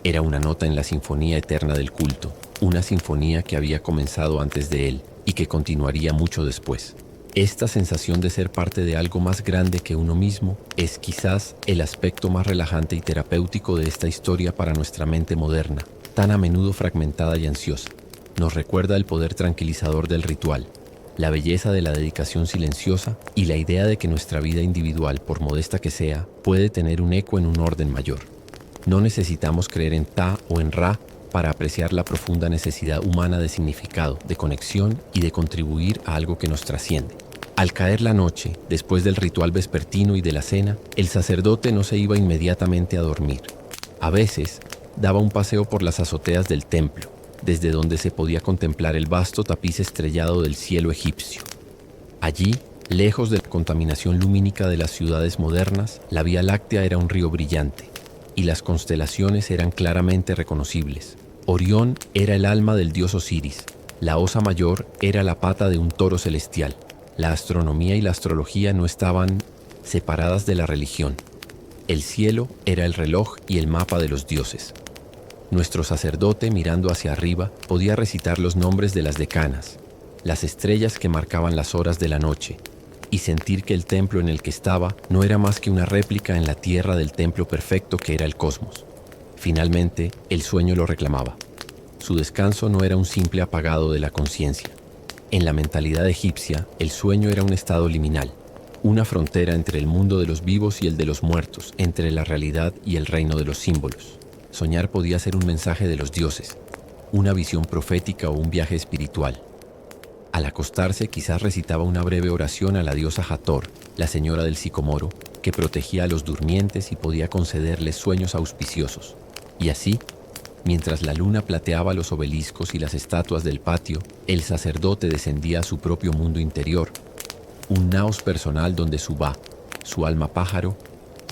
Era una nota en la sinfonía eterna del culto, una sinfonía que había comenzado antes de él y que continuaría mucho después. Esta sensación de ser parte de algo más grande que uno mismo es quizás el aspecto más relajante y terapéutico de esta historia para nuestra mente moderna, tan a menudo fragmentada y ansiosa. Nos recuerda el poder tranquilizador del ritual, la belleza de la dedicación silenciosa y la idea de que nuestra vida individual, por modesta que sea, puede tener un eco en un orden mayor. No necesitamos creer en Ta o en Ra para apreciar la profunda necesidad humana de significado, de conexión y de contribuir a algo que nos trasciende. Al caer la noche, después del ritual vespertino y de la cena, el sacerdote no se iba inmediatamente a dormir. A veces, daba un paseo por las azoteas del templo, desde donde se podía contemplar el vasto tapiz estrellado del cielo egipcio. Allí, lejos de la contaminación lumínica de las ciudades modernas, la Vía Láctea era un río brillante, y las constelaciones eran claramente reconocibles. Orión era el alma del dios Osiris, la Osa Mayor era la pata de un toro celestial. La astronomía y la astrología no estaban separadas de la religión. El cielo era el reloj y el mapa de los dioses. Nuestro sacerdote, mirando hacia arriba, podía recitar los nombres de las decanas, las estrellas que marcaban las horas de la noche, y sentir que el templo en el que estaba no era más que una réplica en la tierra del templo perfecto que era el cosmos. Finalmente, el sueño lo reclamaba. Su descanso no era un simple apagado de la conciencia. En la mentalidad egipcia, el sueño era un estado liminal, una frontera entre el mundo de los vivos y el de los muertos, entre la realidad y el reino de los símbolos. Soñar podía ser un mensaje de los dioses, una visión profética o un viaje espiritual. Al acostarse, quizás recitaba una breve oración a la diosa Hathor, la señora del sicomoro, que protegía a los durmientes y podía concederles sueños auspiciosos. Y así, mientras la luna plateaba los obeliscos y las estatuas del patio, el sacerdote descendía a su propio mundo interior, un naos personal donde su Ba, su alma pájaro,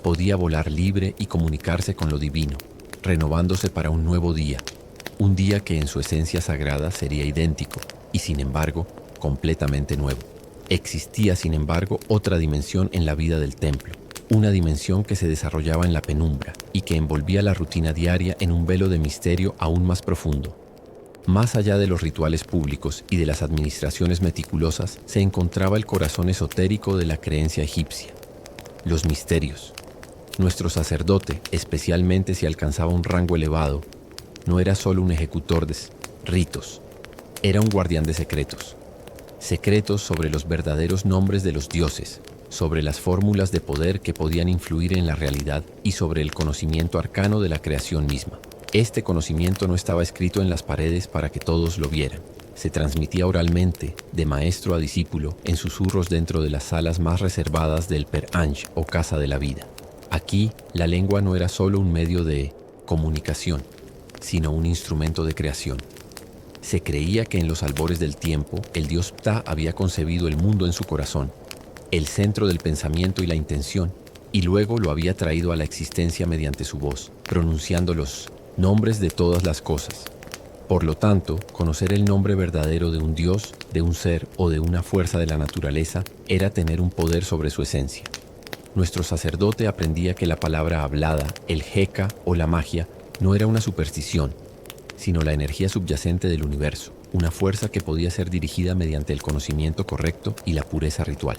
podía volar libre y comunicarse con lo divino, renovándose para un nuevo día, un día que en su esencia sagrada sería idéntico y, sin embargo, completamente nuevo. Existía, sin embargo, otra dimensión en la vida del templo, una dimensión que se desarrollaba en la penumbra y que envolvía la rutina diaria en un velo de misterio aún más profundo. Más allá de los rituales públicos y de las administraciones meticulosas, se encontraba el corazón esotérico de la creencia egipcia, los misterios. Nuestro sacerdote, especialmente si alcanzaba un rango elevado, no era solo un ejecutor de ritos, era un guardián de secretos. Secretos sobre los verdaderos nombres de los dioses, sobre las fórmulas de poder que podían influir en la realidad y sobre el conocimiento arcano de la creación misma. Este conocimiento no estaba escrito en las paredes para que todos lo vieran. Se transmitía oralmente, de maestro a discípulo, en susurros dentro de las salas más reservadas del Per-Anj o Casa de la Vida. Aquí, la lengua no era solo un medio de comunicación, sino un instrumento de creación. Se creía que en los albores del tiempo, el dios Ptah había concebido el mundo en su corazón, el centro del pensamiento y la intención, y luego lo había traído a la existencia mediante su voz, pronunciando los nombres de todas las cosas. Por lo tanto, conocer el nombre verdadero de un dios, de un ser o de una fuerza de la naturaleza era tener un poder sobre su esencia. Nuestro sacerdote aprendía que la palabra hablada, el Heka o la magia, no era una superstición, sino la energía subyacente del universo, una fuerza que podía ser dirigida mediante el conocimiento correcto y la pureza ritual.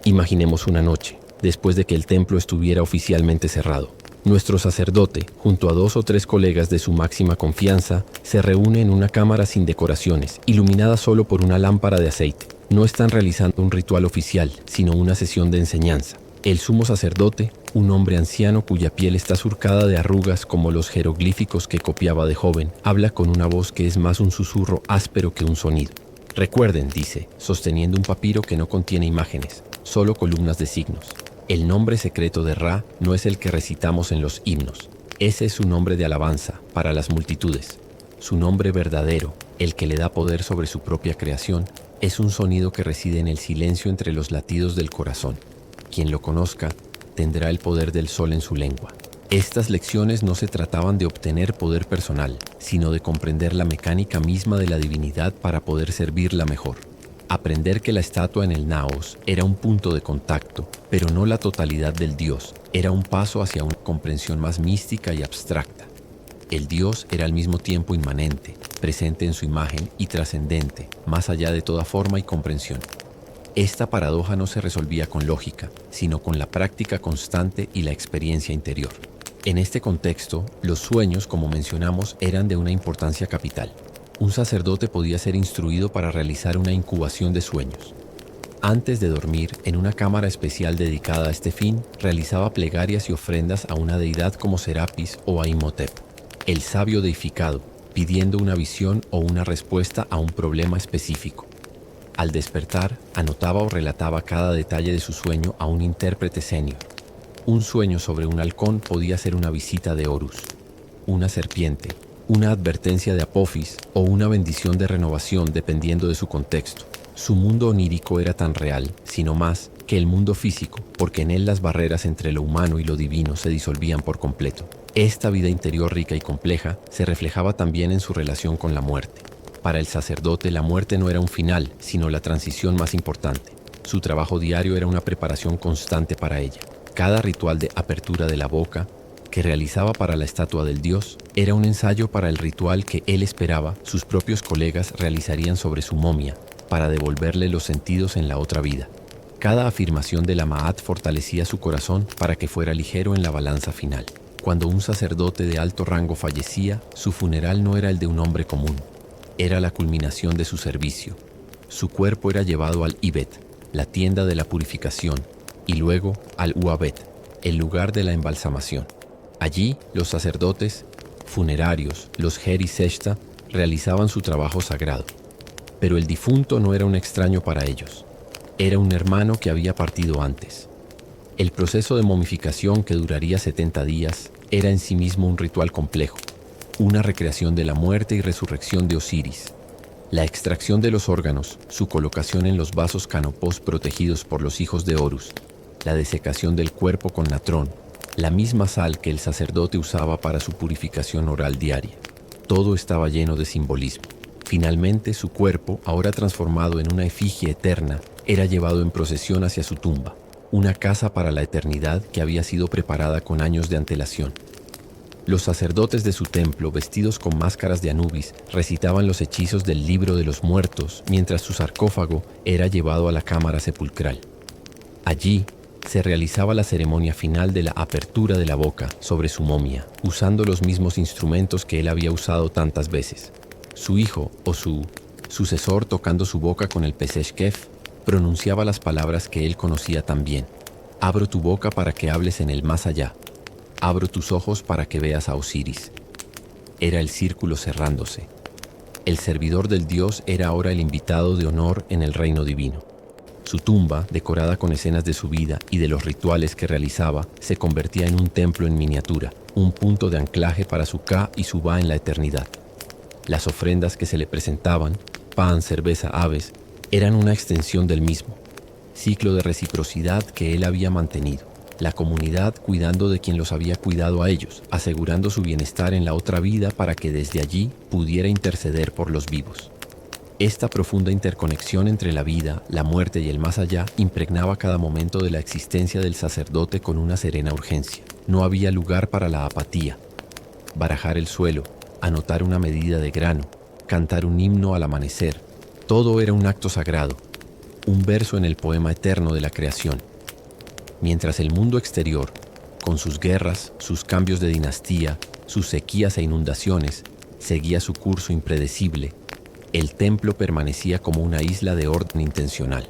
Imaginemos una noche, después de que el templo estuviera oficialmente cerrado. Nuestro sacerdote, junto a 2 o 3 colegas de su máxima confianza, se reúne en una cámara sin decoraciones, iluminada solo por una lámpara de aceite. No están realizando un ritual oficial, sino una sesión de enseñanza. El sumo sacerdote, un hombre anciano cuya piel está surcada de arrugas como los jeroglíficos que copiaba de joven, habla con una voz que es más un susurro áspero que un sonido. Recuerden, dice, sosteniendo un papiro que no contiene imágenes, solo columnas de signos. El nombre secreto de Ra no es el que recitamos en los himnos. Ese es su nombre de alabanza para las multitudes. Su nombre verdadero, el que le da poder sobre su propia creación, es un sonido que reside en el silencio entre los latidos del corazón. Quien lo conozca tendrá el poder del sol en su lengua. Estas lecciones no se trataban de obtener poder personal, sino de comprender la mecánica misma de la divinidad para poder servirla mejor. Aprender que la estatua en el Naos era un punto de contacto, pero no la totalidad del Dios, era un paso hacia una comprensión más mística y abstracta. El Dios era al mismo tiempo inmanente, presente en su imagen y trascendente, más allá de toda forma y comprensión. Esta paradoja no se resolvía con lógica, sino con la práctica constante y la experiencia interior. En este contexto, los sueños, como mencionamos, eran de una importancia capital. Un sacerdote podía ser instruido para realizar una incubación de sueños. Antes de dormir, en una cámara especial dedicada a este fin, realizaba plegarias y ofrendas a una deidad como Serapis o a Imhotep, el sabio deificado, pidiendo una visión o una respuesta a un problema específico. Al despertar, anotaba o relataba cada detalle de su sueño a un intérprete senior. Un sueño sobre un halcón podía ser una visita de Horus, una serpiente, una advertencia de Apophis o una bendición de renovación dependiendo de su contexto. Su mundo onírico era tan real, sino más, que el mundo físico, porque en él las barreras entre lo humano y lo divino se disolvían por completo. Esta vida interior rica y compleja se reflejaba también en su relación con la muerte. Para el sacerdote, la muerte no era un final, sino la transición más importante. Su trabajo diario era una preparación constante para ella. Cada ritual de apertura de la boca que realizaba para la estatua del dios era un ensayo para el ritual que él esperaba sus propios colegas realizarían sobre su momia para devolverle los sentidos en la otra vida. Cada afirmación de la Ma'at fortalecía su corazón para que fuera ligero en la balanza final. Cuando un sacerdote de alto rango fallecía, su funeral no era el de un hombre común. Era la culminación de su servicio. Su cuerpo era llevado al Ibet, la tienda de la purificación, y luego al Uabet, el lugar de la embalsamación. Allí, los sacerdotes funerarios, los Heri Seshta, realizaban su trabajo sagrado. Pero el difunto no era un extraño para ellos. Era un hermano que había partido antes. El proceso de momificación, que duraría 70 días, era en sí mismo un ritual complejo, una recreación de la muerte y resurrección de Osiris. La extracción de los órganos, su colocación en los vasos canopós protegidos por los hijos de Horus, la desecación del cuerpo con natrón, la misma sal que el sacerdote usaba para su purificación oral diaria. Todo estaba lleno de simbolismo. Finalmente, su cuerpo, ahora transformado en una efigie eterna, era llevado en procesión hacia su tumba, una casa para la eternidad que había sido preparada con años de antelación. Los sacerdotes de su templo, vestidos con máscaras de Anubis, recitaban los hechizos del libro de los muertos mientras su sarcófago era llevado a la cámara sepulcral. Allí se realizaba la ceremonia final de la apertura de la boca sobre su momia, usando los mismos instrumentos que él había usado tantas veces. Su hijo o su sucesor, tocando su boca con el Peseshkef, pronunciaba las palabras que él conocía tan bien. Abro tu boca para que hables en el más allá. Abro tus ojos para que veas a Osiris. Era el círculo cerrándose. El servidor del dios era ahora el invitado de honor en el reino divino. Su tumba, decorada con escenas de su vida y de los rituales que realizaba, se convertía en un templo en miniatura, un punto de anclaje para su Ka y su Ba en la eternidad. Las ofrendas que se le presentaban, pan, cerveza, aves, eran una extensión del mismo, ciclo de reciprocidad que él había mantenido. La comunidad cuidando de quien los había cuidado a ellos, asegurando su bienestar en la otra vida para que desde allí pudiera interceder por los vivos. Esta profunda interconexión entre la vida, la muerte y el más allá impregnaba cada momento de la existencia del sacerdote con una serena urgencia. No había lugar para la apatía. Barajar el suelo, anotar una medida de grano, cantar un himno al amanecer, todo era un acto sagrado, un verso en el poema eterno de la creación. Mientras el mundo exterior, con sus guerras, sus cambios de dinastía, sus sequías e inundaciones, seguía su curso impredecible, el templo permanecía como una isla de orden intencional.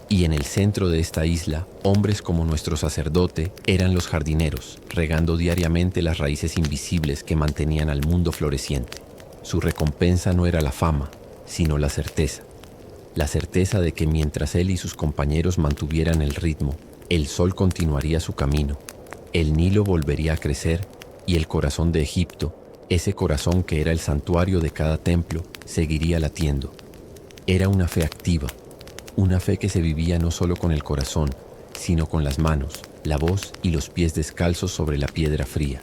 Y en el centro de esta isla, hombres como nuestro sacerdote eran los jardineros, regando diariamente las raíces invisibles que mantenían al mundo floreciente. Su recompensa no era la fama, sino la certeza. La certeza de que mientras él y sus compañeros mantuvieran el ritmo, el sol continuaría su camino, el Nilo volvería a crecer y el corazón de Egipto, ese corazón que era el santuario de cada templo, seguiría latiendo. Era una fe activa, una fe que se vivía no solo con el corazón, sino con las manos, la voz y los pies descalzos sobre la piedra fría.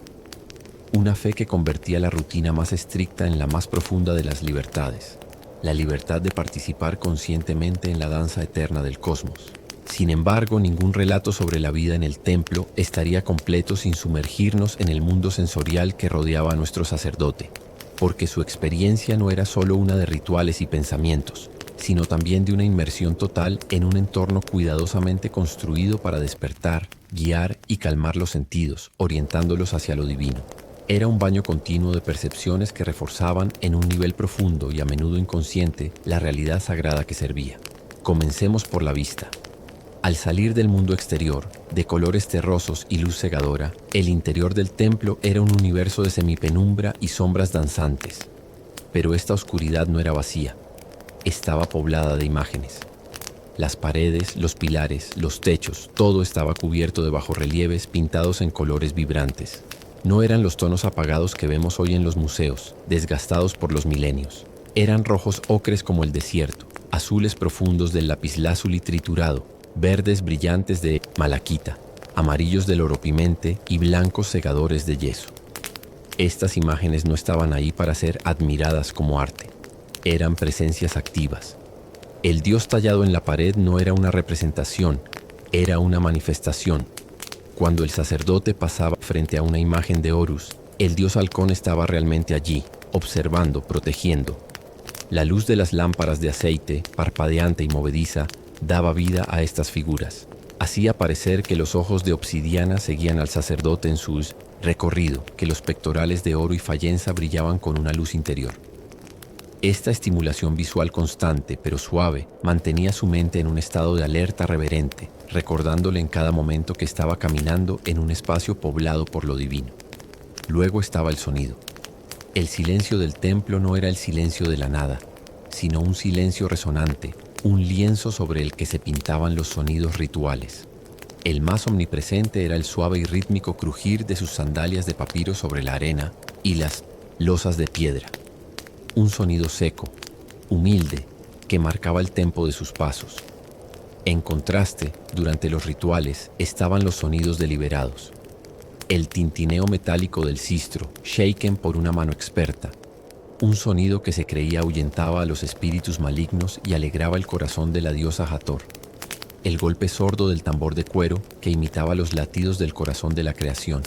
Una fe que convertía la rutina más estricta en la más profunda de las libertades, la libertad de participar conscientemente en la danza eterna del cosmos. Sin embargo, ningún relato sobre la vida en el templo estaría completo sin sumergirnos en el mundo sensorial que rodeaba a nuestro sacerdote, porque su experiencia no era solo una de rituales y pensamientos, sino también de una inmersión total en un entorno cuidadosamente construido para despertar, guiar y calmar los sentidos, orientándolos hacia lo divino. Era un baño continuo de percepciones que reforzaban en un nivel profundo y a menudo inconsciente la realidad sagrada que servía. Comencemos por la vista. Al salir del mundo exterior, de colores terrosos y luz cegadora, el interior del templo era un universo de semipenumbra y sombras danzantes. Pero esta oscuridad no era vacía, estaba poblada de imágenes. Las paredes, los pilares, los techos, todo estaba cubierto de bajorrelieves pintados en colores vibrantes. No eran los tonos apagados que vemos hoy en los museos, desgastados por los milenios. Eran rojos ocres como el desierto, azules profundos del lapislázuli triturado, verdes brillantes de malaquita, amarillos del oropimente y blancos segadores de yeso. Estas imágenes no estaban ahí para ser admiradas como arte. Eran presencias activas. El dios tallado en la pared no era una representación, era una manifestación. Cuando el sacerdote pasaba frente a una imagen de Horus, el dios halcón estaba realmente allí, observando, protegiendo. La luz de las lámparas de aceite, parpadeante y movediza, daba vida a estas figuras. Hacía parecer que los ojos de obsidiana seguían al sacerdote en su recorrido, que los pectorales de oro y fayenza brillaban con una luz interior. Esta estimulación visual constante, pero suave, mantenía su mente en un estado de alerta reverente, recordándole en cada momento que estaba caminando en un espacio poblado por lo divino. Luego estaba el sonido. El silencio del templo no era el silencio de la nada, sino un silencio resonante, un lienzo sobre el que se pintaban los sonidos rituales. El más omnipresente era el suave y rítmico crujir de sus sandalias de papiro sobre la arena y las losas de piedra. Un sonido seco, humilde, que marcaba el tempo de sus pasos. En contraste, durante los rituales estaban los sonidos deliberados. El tintineo metálico del sistro, shaken por una mano experta. Un sonido que se creía ahuyentaba a los espíritus malignos y alegraba el corazón de la diosa Hathor. El golpe sordo del tambor de cuero que imitaba los latidos del corazón de la creación.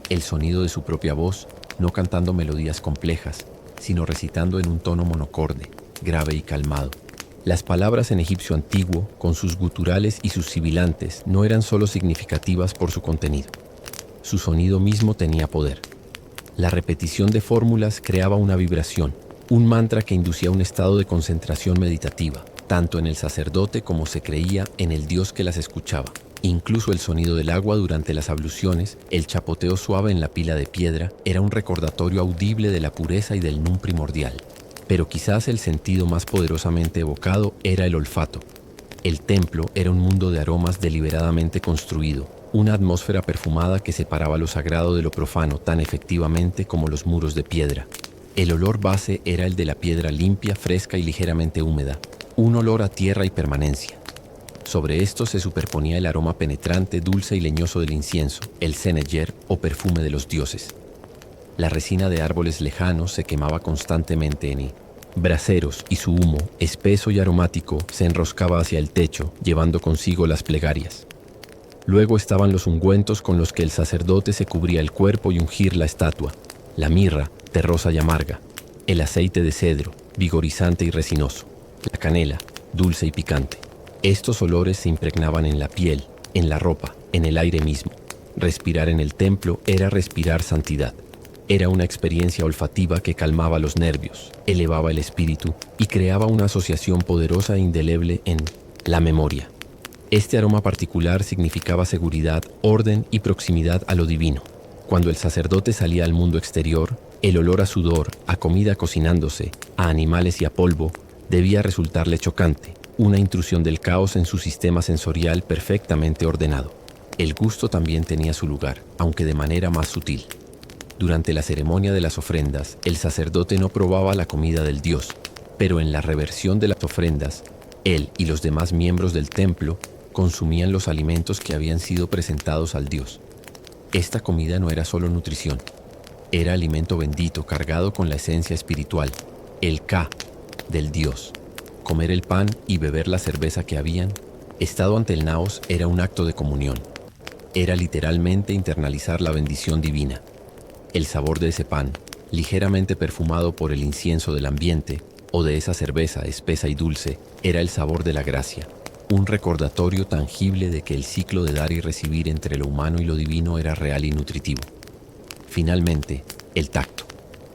el sonido de su propia voz, no cantando melodías complejas, sino recitando en un tono monocorde, grave y calmado. Las palabras en egipcio antiguo, con sus guturales y sus sibilantes, no eran solo significativas por su contenido. Su sonido mismo tenía poder. La repetición de fórmulas creaba una vibración, un mantra que inducía un estado de concentración meditativa, tanto en el sacerdote como se creía en el Dios que las escuchaba. Incluso el sonido del agua durante las abluciones, el chapoteo suave en la pila de piedra, era un recordatorio audible de la pureza y del nun primordial. Pero quizás el sentido más poderosamente evocado era el olfato. El templo era un mundo de aromas deliberadamente construido, una atmósfera perfumada que separaba lo sagrado de lo profano tan efectivamente como los muros de piedra. El olor base era el de la piedra limpia, fresca y ligeramente húmeda, un olor a tierra y permanencia. Sobre esto se superponía el aroma penetrante, dulce y leñoso del incienso, el seneyer o perfume de los dioses. La resina de árboles lejanos se quemaba constantemente en braseros y su humo, espeso y aromático, se enroscaba hacia el techo, llevando consigo las plegarias. Luego estaban los ungüentos con los que el sacerdote se cubría el cuerpo y ungir la estatua, la mirra, terrosa y amarga, el aceite de cedro, vigorizante y resinoso, la canela, dulce y picante. Estos olores se impregnaban en la piel, en la ropa, en el aire mismo. Respirar en el templo era respirar santidad. Era una experiencia olfativa que calmaba los nervios, elevaba el espíritu y creaba una asociación poderosa e indeleble en la memoria. Este aroma particular significaba seguridad, orden y proximidad a lo divino. Cuando el sacerdote salía al mundo exterior, el olor a sudor, a comida cocinándose, a animales y a polvo, debía resultarle chocante, una intrusión del caos en su sistema sensorial perfectamente ordenado. El gusto también tenía su lugar, aunque de manera más sutil. Durante la ceremonia de las ofrendas, el sacerdote no probaba la comida del dios, pero en la reversión de las ofrendas, él y los demás miembros del templo consumían los alimentos que habían sido presentados al dios. Esta comida no era solo nutrición, era alimento bendito cargado con la esencia espiritual, el Ka, del dios. Comer el pan y beber la cerveza que habían estado ante el naos era un acto de comunión. Era literalmente internalizar la bendición divina. El sabor de ese pan, ligeramente perfumado por el incienso del ambiente, o de esa cerveza espesa y dulce, era el sabor de la gracia, un recordatorio tangible de que el ciclo de dar y recibir entre lo humano y lo divino era real y nutritivo. Finalmente, el tacto.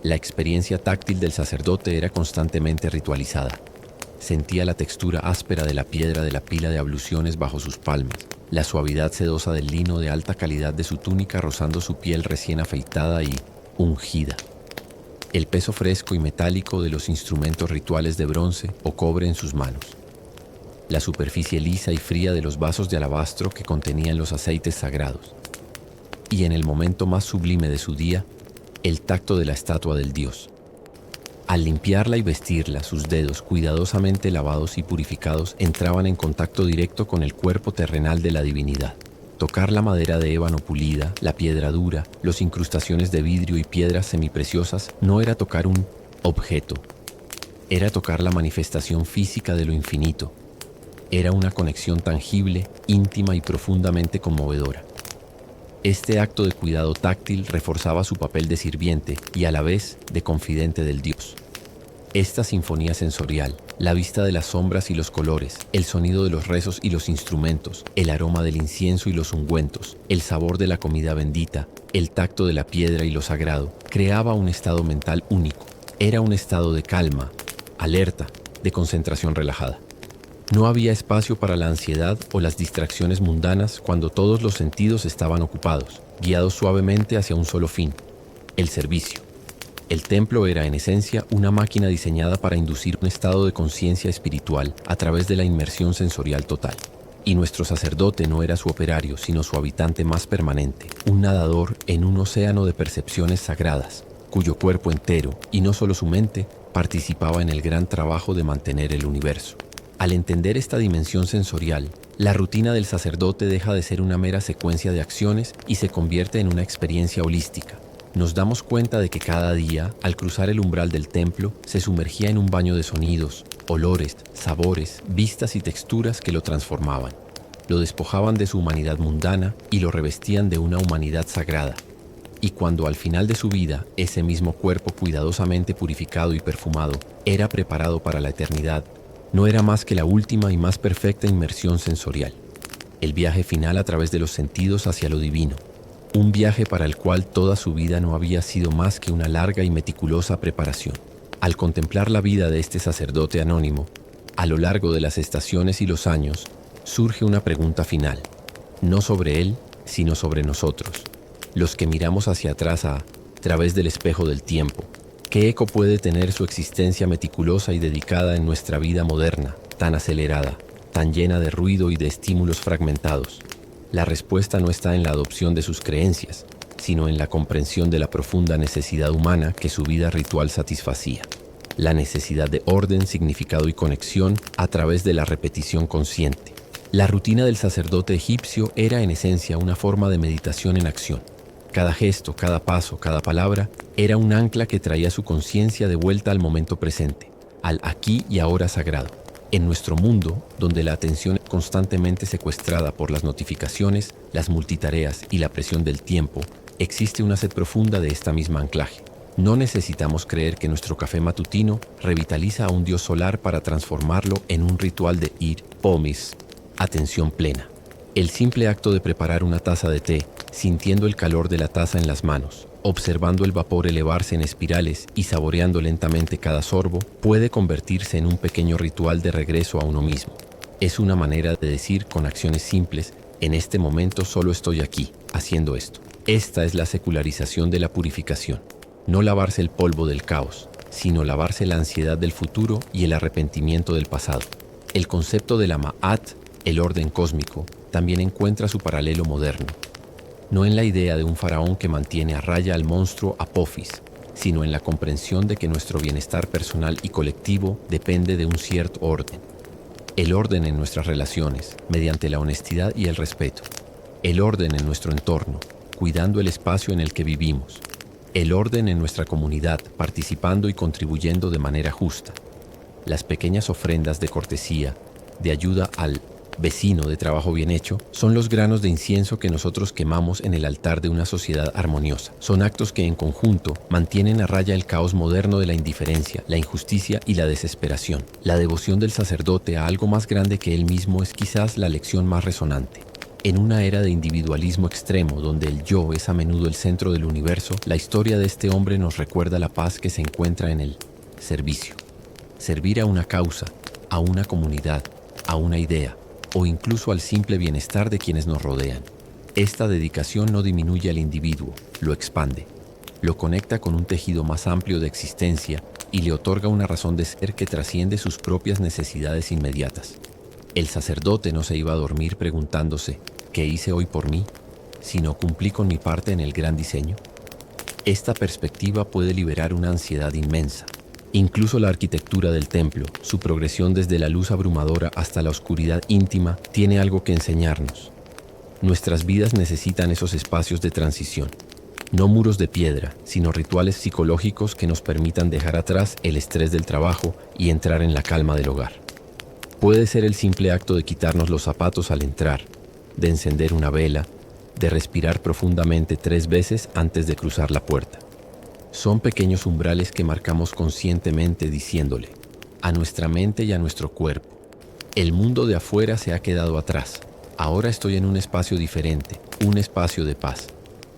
La experiencia táctil del sacerdote era constantemente ritualizada. Sentía la textura áspera de la piedra de la pila de abluciones bajo sus palmas, la suavidad sedosa del lino de alta calidad de su túnica rozando su piel recién afeitada y ungida. El peso fresco y metálico de los instrumentos rituales de bronce o cobre en sus manos. La superficie lisa y fría de los vasos de alabastro que contenían los aceites sagrados. Y en el momento más sublime de su día, el tacto de la estatua del dios. Al limpiarla y vestirla, sus dedos, cuidadosamente lavados y purificados, entraban en contacto directo con el cuerpo terrenal de la divinidad. Tocar la madera de ébano pulida, la piedra dura, las incrustaciones de vidrio y piedras semipreciosas no era tocar un objeto. Era tocar la manifestación física de lo infinito. Era una conexión tangible, íntima y profundamente conmovedora. Este acto de cuidado táctil reforzaba su papel de sirviente y a la vez de confidente del Dios. Esta sinfonía sensorial, la vista de las sombras y los colores, el sonido de los rezos y los instrumentos, el aroma del incienso y los ungüentos, el sabor de la comida bendita, el tacto de la piedra y lo sagrado, creaba un estado mental único. Era un estado de calma, alerta, de concentración relajada. No había espacio para la ansiedad o las distracciones mundanas cuando todos los sentidos estaban ocupados, guiados suavemente hacia un solo fin, el servicio. El templo era en esencia una máquina diseñada para inducir un estado de conciencia espiritual a través de la inmersión sensorial total. Y nuestro sacerdote no era su operario, sino su habitante más permanente, un nadador en un océano de percepciones sagradas, cuyo cuerpo entero, y no solo su mente, participaba en el gran trabajo de mantener el universo. Al entender esta dimensión sensorial, la rutina del sacerdote deja de ser una mera secuencia de acciones y se convierte en una experiencia holística. Nos damos cuenta de que cada día, al cruzar el umbral del templo, se sumergía en un baño de sonidos, olores, sabores, vistas y texturas que lo transformaban. Lo despojaban de su humanidad mundana y lo revestían de una humanidad sagrada. Y cuando al final de su vida, ese mismo cuerpo cuidadosamente purificado y perfumado era preparado para la eternidad, no era más que la última y más perfecta inmersión sensorial. El viaje final a través de los sentidos hacia lo divino. Un viaje para el cual toda su vida no había sido más que una larga y meticulosa preparación. Al contemplar la vida de este sacerdote anónimo, a lo largo de las estaciones y los años, surge una pregunta final, no sobre él, sino sobre nosotros, los que miramos hacia atrás a través del espejo del tiempo. ¿Qué eco puede tener su existencia meticulosa y dedicada en nuestra vida moderna, tan acelerada, tan llena de ruido y de estímulos fragmentados? La respuesta no está en la adopción de sus creencias, sino en la comprensión de la profunda necesidad humana que su vida ritual satisfacía. La necesidad de orden, significado y conexión a través de la repetición consciente. La rutina del sacerdote egipcio era en esencia una forma de meditación en acción. Cada gesto, cada paso, cada palabra era un ancla que traía su conciencia de vuelta al momento presente, al aquí y ahora sagrado. En nuestro mundo, donde la atención es constantemente secuestrada por las notificaciones, las multitareas y la presión del tiempo, existe una sed profunda de esta misma anclaje. No necesitamos creer que nuestro café matutino revitaliza a un dios solar para transformarlo en un ritual de ir, pomis, atención plena. El simple acto de preparar una taza de té, sintiendo el calor de la taza en las manos, observando el vapor elevarse en espirales y saboreando lentamente cada sorbo, puede convertirse en un pequeño ritual de regreso a uno mismo. Es una manera de decir con acciones simples, en este momento solo estoy aquí, haciendo esto. Esta es la secularización de la purificación. No lavarse el polvo del caos, sino lavarse la ansiedad del futuro y el arrepentimiento del pasado. El concepto de la Ma'at, el orden cósmico, también encuentra su paralelo moderno. No en la idea de un faraón que mantiene a raya al monstruo Apophis, sino en la comprensión de que nuestro bienestar personal y colectivo depende de un cierto orden. El orden en nuestras relaciones, mediante la honestidad y el respeto. El orden en nuestro entorno, cuidando el espacio en el que vivimos. El orden en nuestra comunidad, participando y contribuyendo de manera justa. Las pequeñas ofrendas de cortesía, de ayuda al vecino de trabajo bien hecho, son los granos de incienso que nosotros quemamos en el altar de una sociedad armoniosa. Son actos que en conjunto mantienen a raya el caos moderno de la indiferencia, la injusticia y la desesperación. La devoción del sacerdote a algo más grande que él mismo es quizás la lección más resonante. En una era de individualismo extremo, donde el yo es a menudo el centro del universo, la historia de este hombre nos recuerda la paz que se encuentra en el servicio. Servir a una causa, a una comunidad, a una idea, o incluso al simple bienestar de quienes nos rodean. Esta dedicación no disminuye al individuo, lo expande, lo conecta con un tejido más amplio de existencia y le otorga una razón de ser que trasciende sus propias necesidades inmediatas. El sacerdote no se iba a dormir preguntándose, ¿qué hice hoy por mí?, sino cumplí con mi parte en el gran diseño. Esta perspectiva puede liberar una ansiedad inmensa. Incluso la arquitectura del templo, su progresión desde la luz abrumadora hasta la oscuridad íntima, tiene algo que enseñarnos. Nuestras vidas necesitan esos espacios de transición. No muros de piedra, sino rituales psicológicos que nos permitan dejar atrás el estrés del trabajo y entrar en la calma del hogar. Puede ser el simple acto de quitarnos los zapatos al entrar, de encender una vela, de respirar profundamente 3 veces antes de cruzar la puerta. Son pequeños umbrales que marcamos conscientemente diciéndole a nuestra mente y a nuestro cuerpo: el mundo de afuera se ha quedado atrás. Ahora estoy en un espacio diferente, un espacio de paz.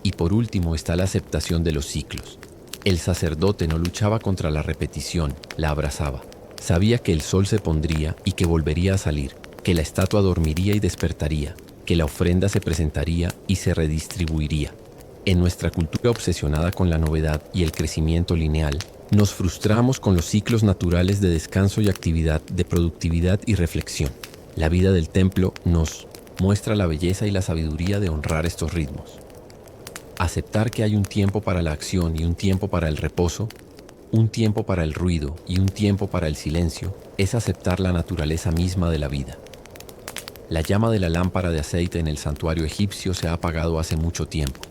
Y por último está la aceptación de los ciclos. El sacerdote no luchaba contra la repetición, la abrazaba. Sabía que el sol se pondría y que volvería a salir, que la estatua dormiría y despertaría, que la ofrenda se presentaría y se redistribuiría. En nuestra cultura obsesionada con la novedad y el crecimiento lineal, nos frustramos con los ciclos naturales de descanso y actividad, de productividad y reflexión. La vida del templo nos muestra la belleza y la sabiduría de honrar estos ritmos. Aceptar que hay un tiempo para la acción y un tiempo para el reposo, un tiempo para el ruido y un tiempo para el silencio, es aceptar la naturaleza misma de la vida. La llama de la lámpara de aceite en el santuario egipcio se ha apagado hace mucho tiempo.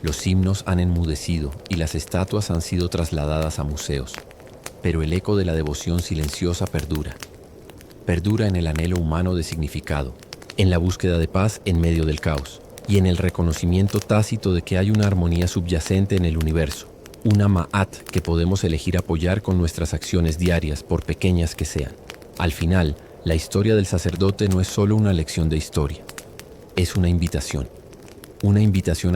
Los himnos han enmudecido y las estatuas han sido trasladadas a museos, pero el eco de la devoción silenciosa perdura. Perdura en el anhelo humano de significado, en la búsqueda de paz en medio del caos, y en el reconocimiento tácito de que hay una armonía subyacente en el universo, una Ma'at que podemos elegir apoyar con nuestras acciones diarias, por pequeñas que sean. Al final, la historia del sacerdote no es solo una lección de historia, es una invitación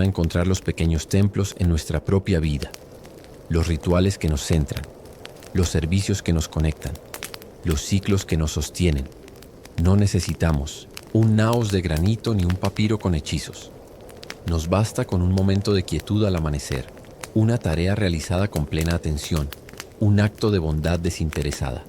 a encontrar los pequeños templos en nuestra propia vida, los rituales que nos centran, los servicios que nos conectan, los ciclos que nos sostienen. No necesitamos un naos de granito ni un papiro con hechizos. Nos basta con un momento de quietud al amanecer, una tarea realizada con plena atención, un acto de bondad desinteresada.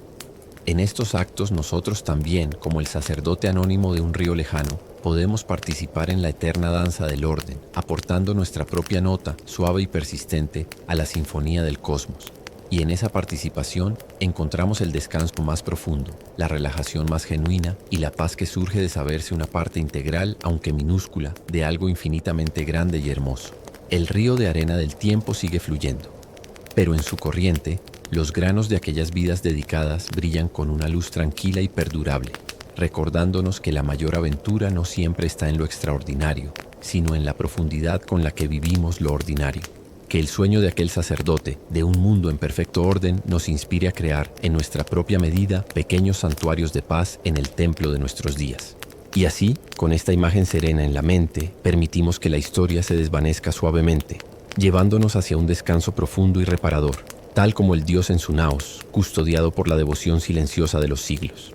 En estos actos nosotros también, como el sacerdote anónimo de un río lejano, podemos participar en la eterna danza del orden, aportando nuestra propia nota, suave y persistente, a la sinfonía del cosmos. Y en esa participación encontramos el descanso más profundo, la relajación más genuina y la paz que surge de saberse una parte integral, aunque minúscula, de algo infinitamente grande y hermoso. El río de arena del tiempo sigue fluyendo, pero en su corriente, los granos de aquellas vidas dedicadas brillan con una luz tranquila y perdurable, recordándonos que la mayor aventura no siempre está en lo extraordinario, sino en la profundidad con la que vivimos lo ordinario. Que el sueño de aquel sacerdote, de un mundo en perfecto orden, nos inspire a crear, en nuestra propia medida, pequeños santuarios de paz en el templo de nuestros días. Y así, con esta imagen serena en la mente, permitimos que la historia se desvanezca suavemente, llevándonos hacia un descanso profundo y reparador, tal como el Dios en su naos, custodiado por la devoción silenciosa de los siglos.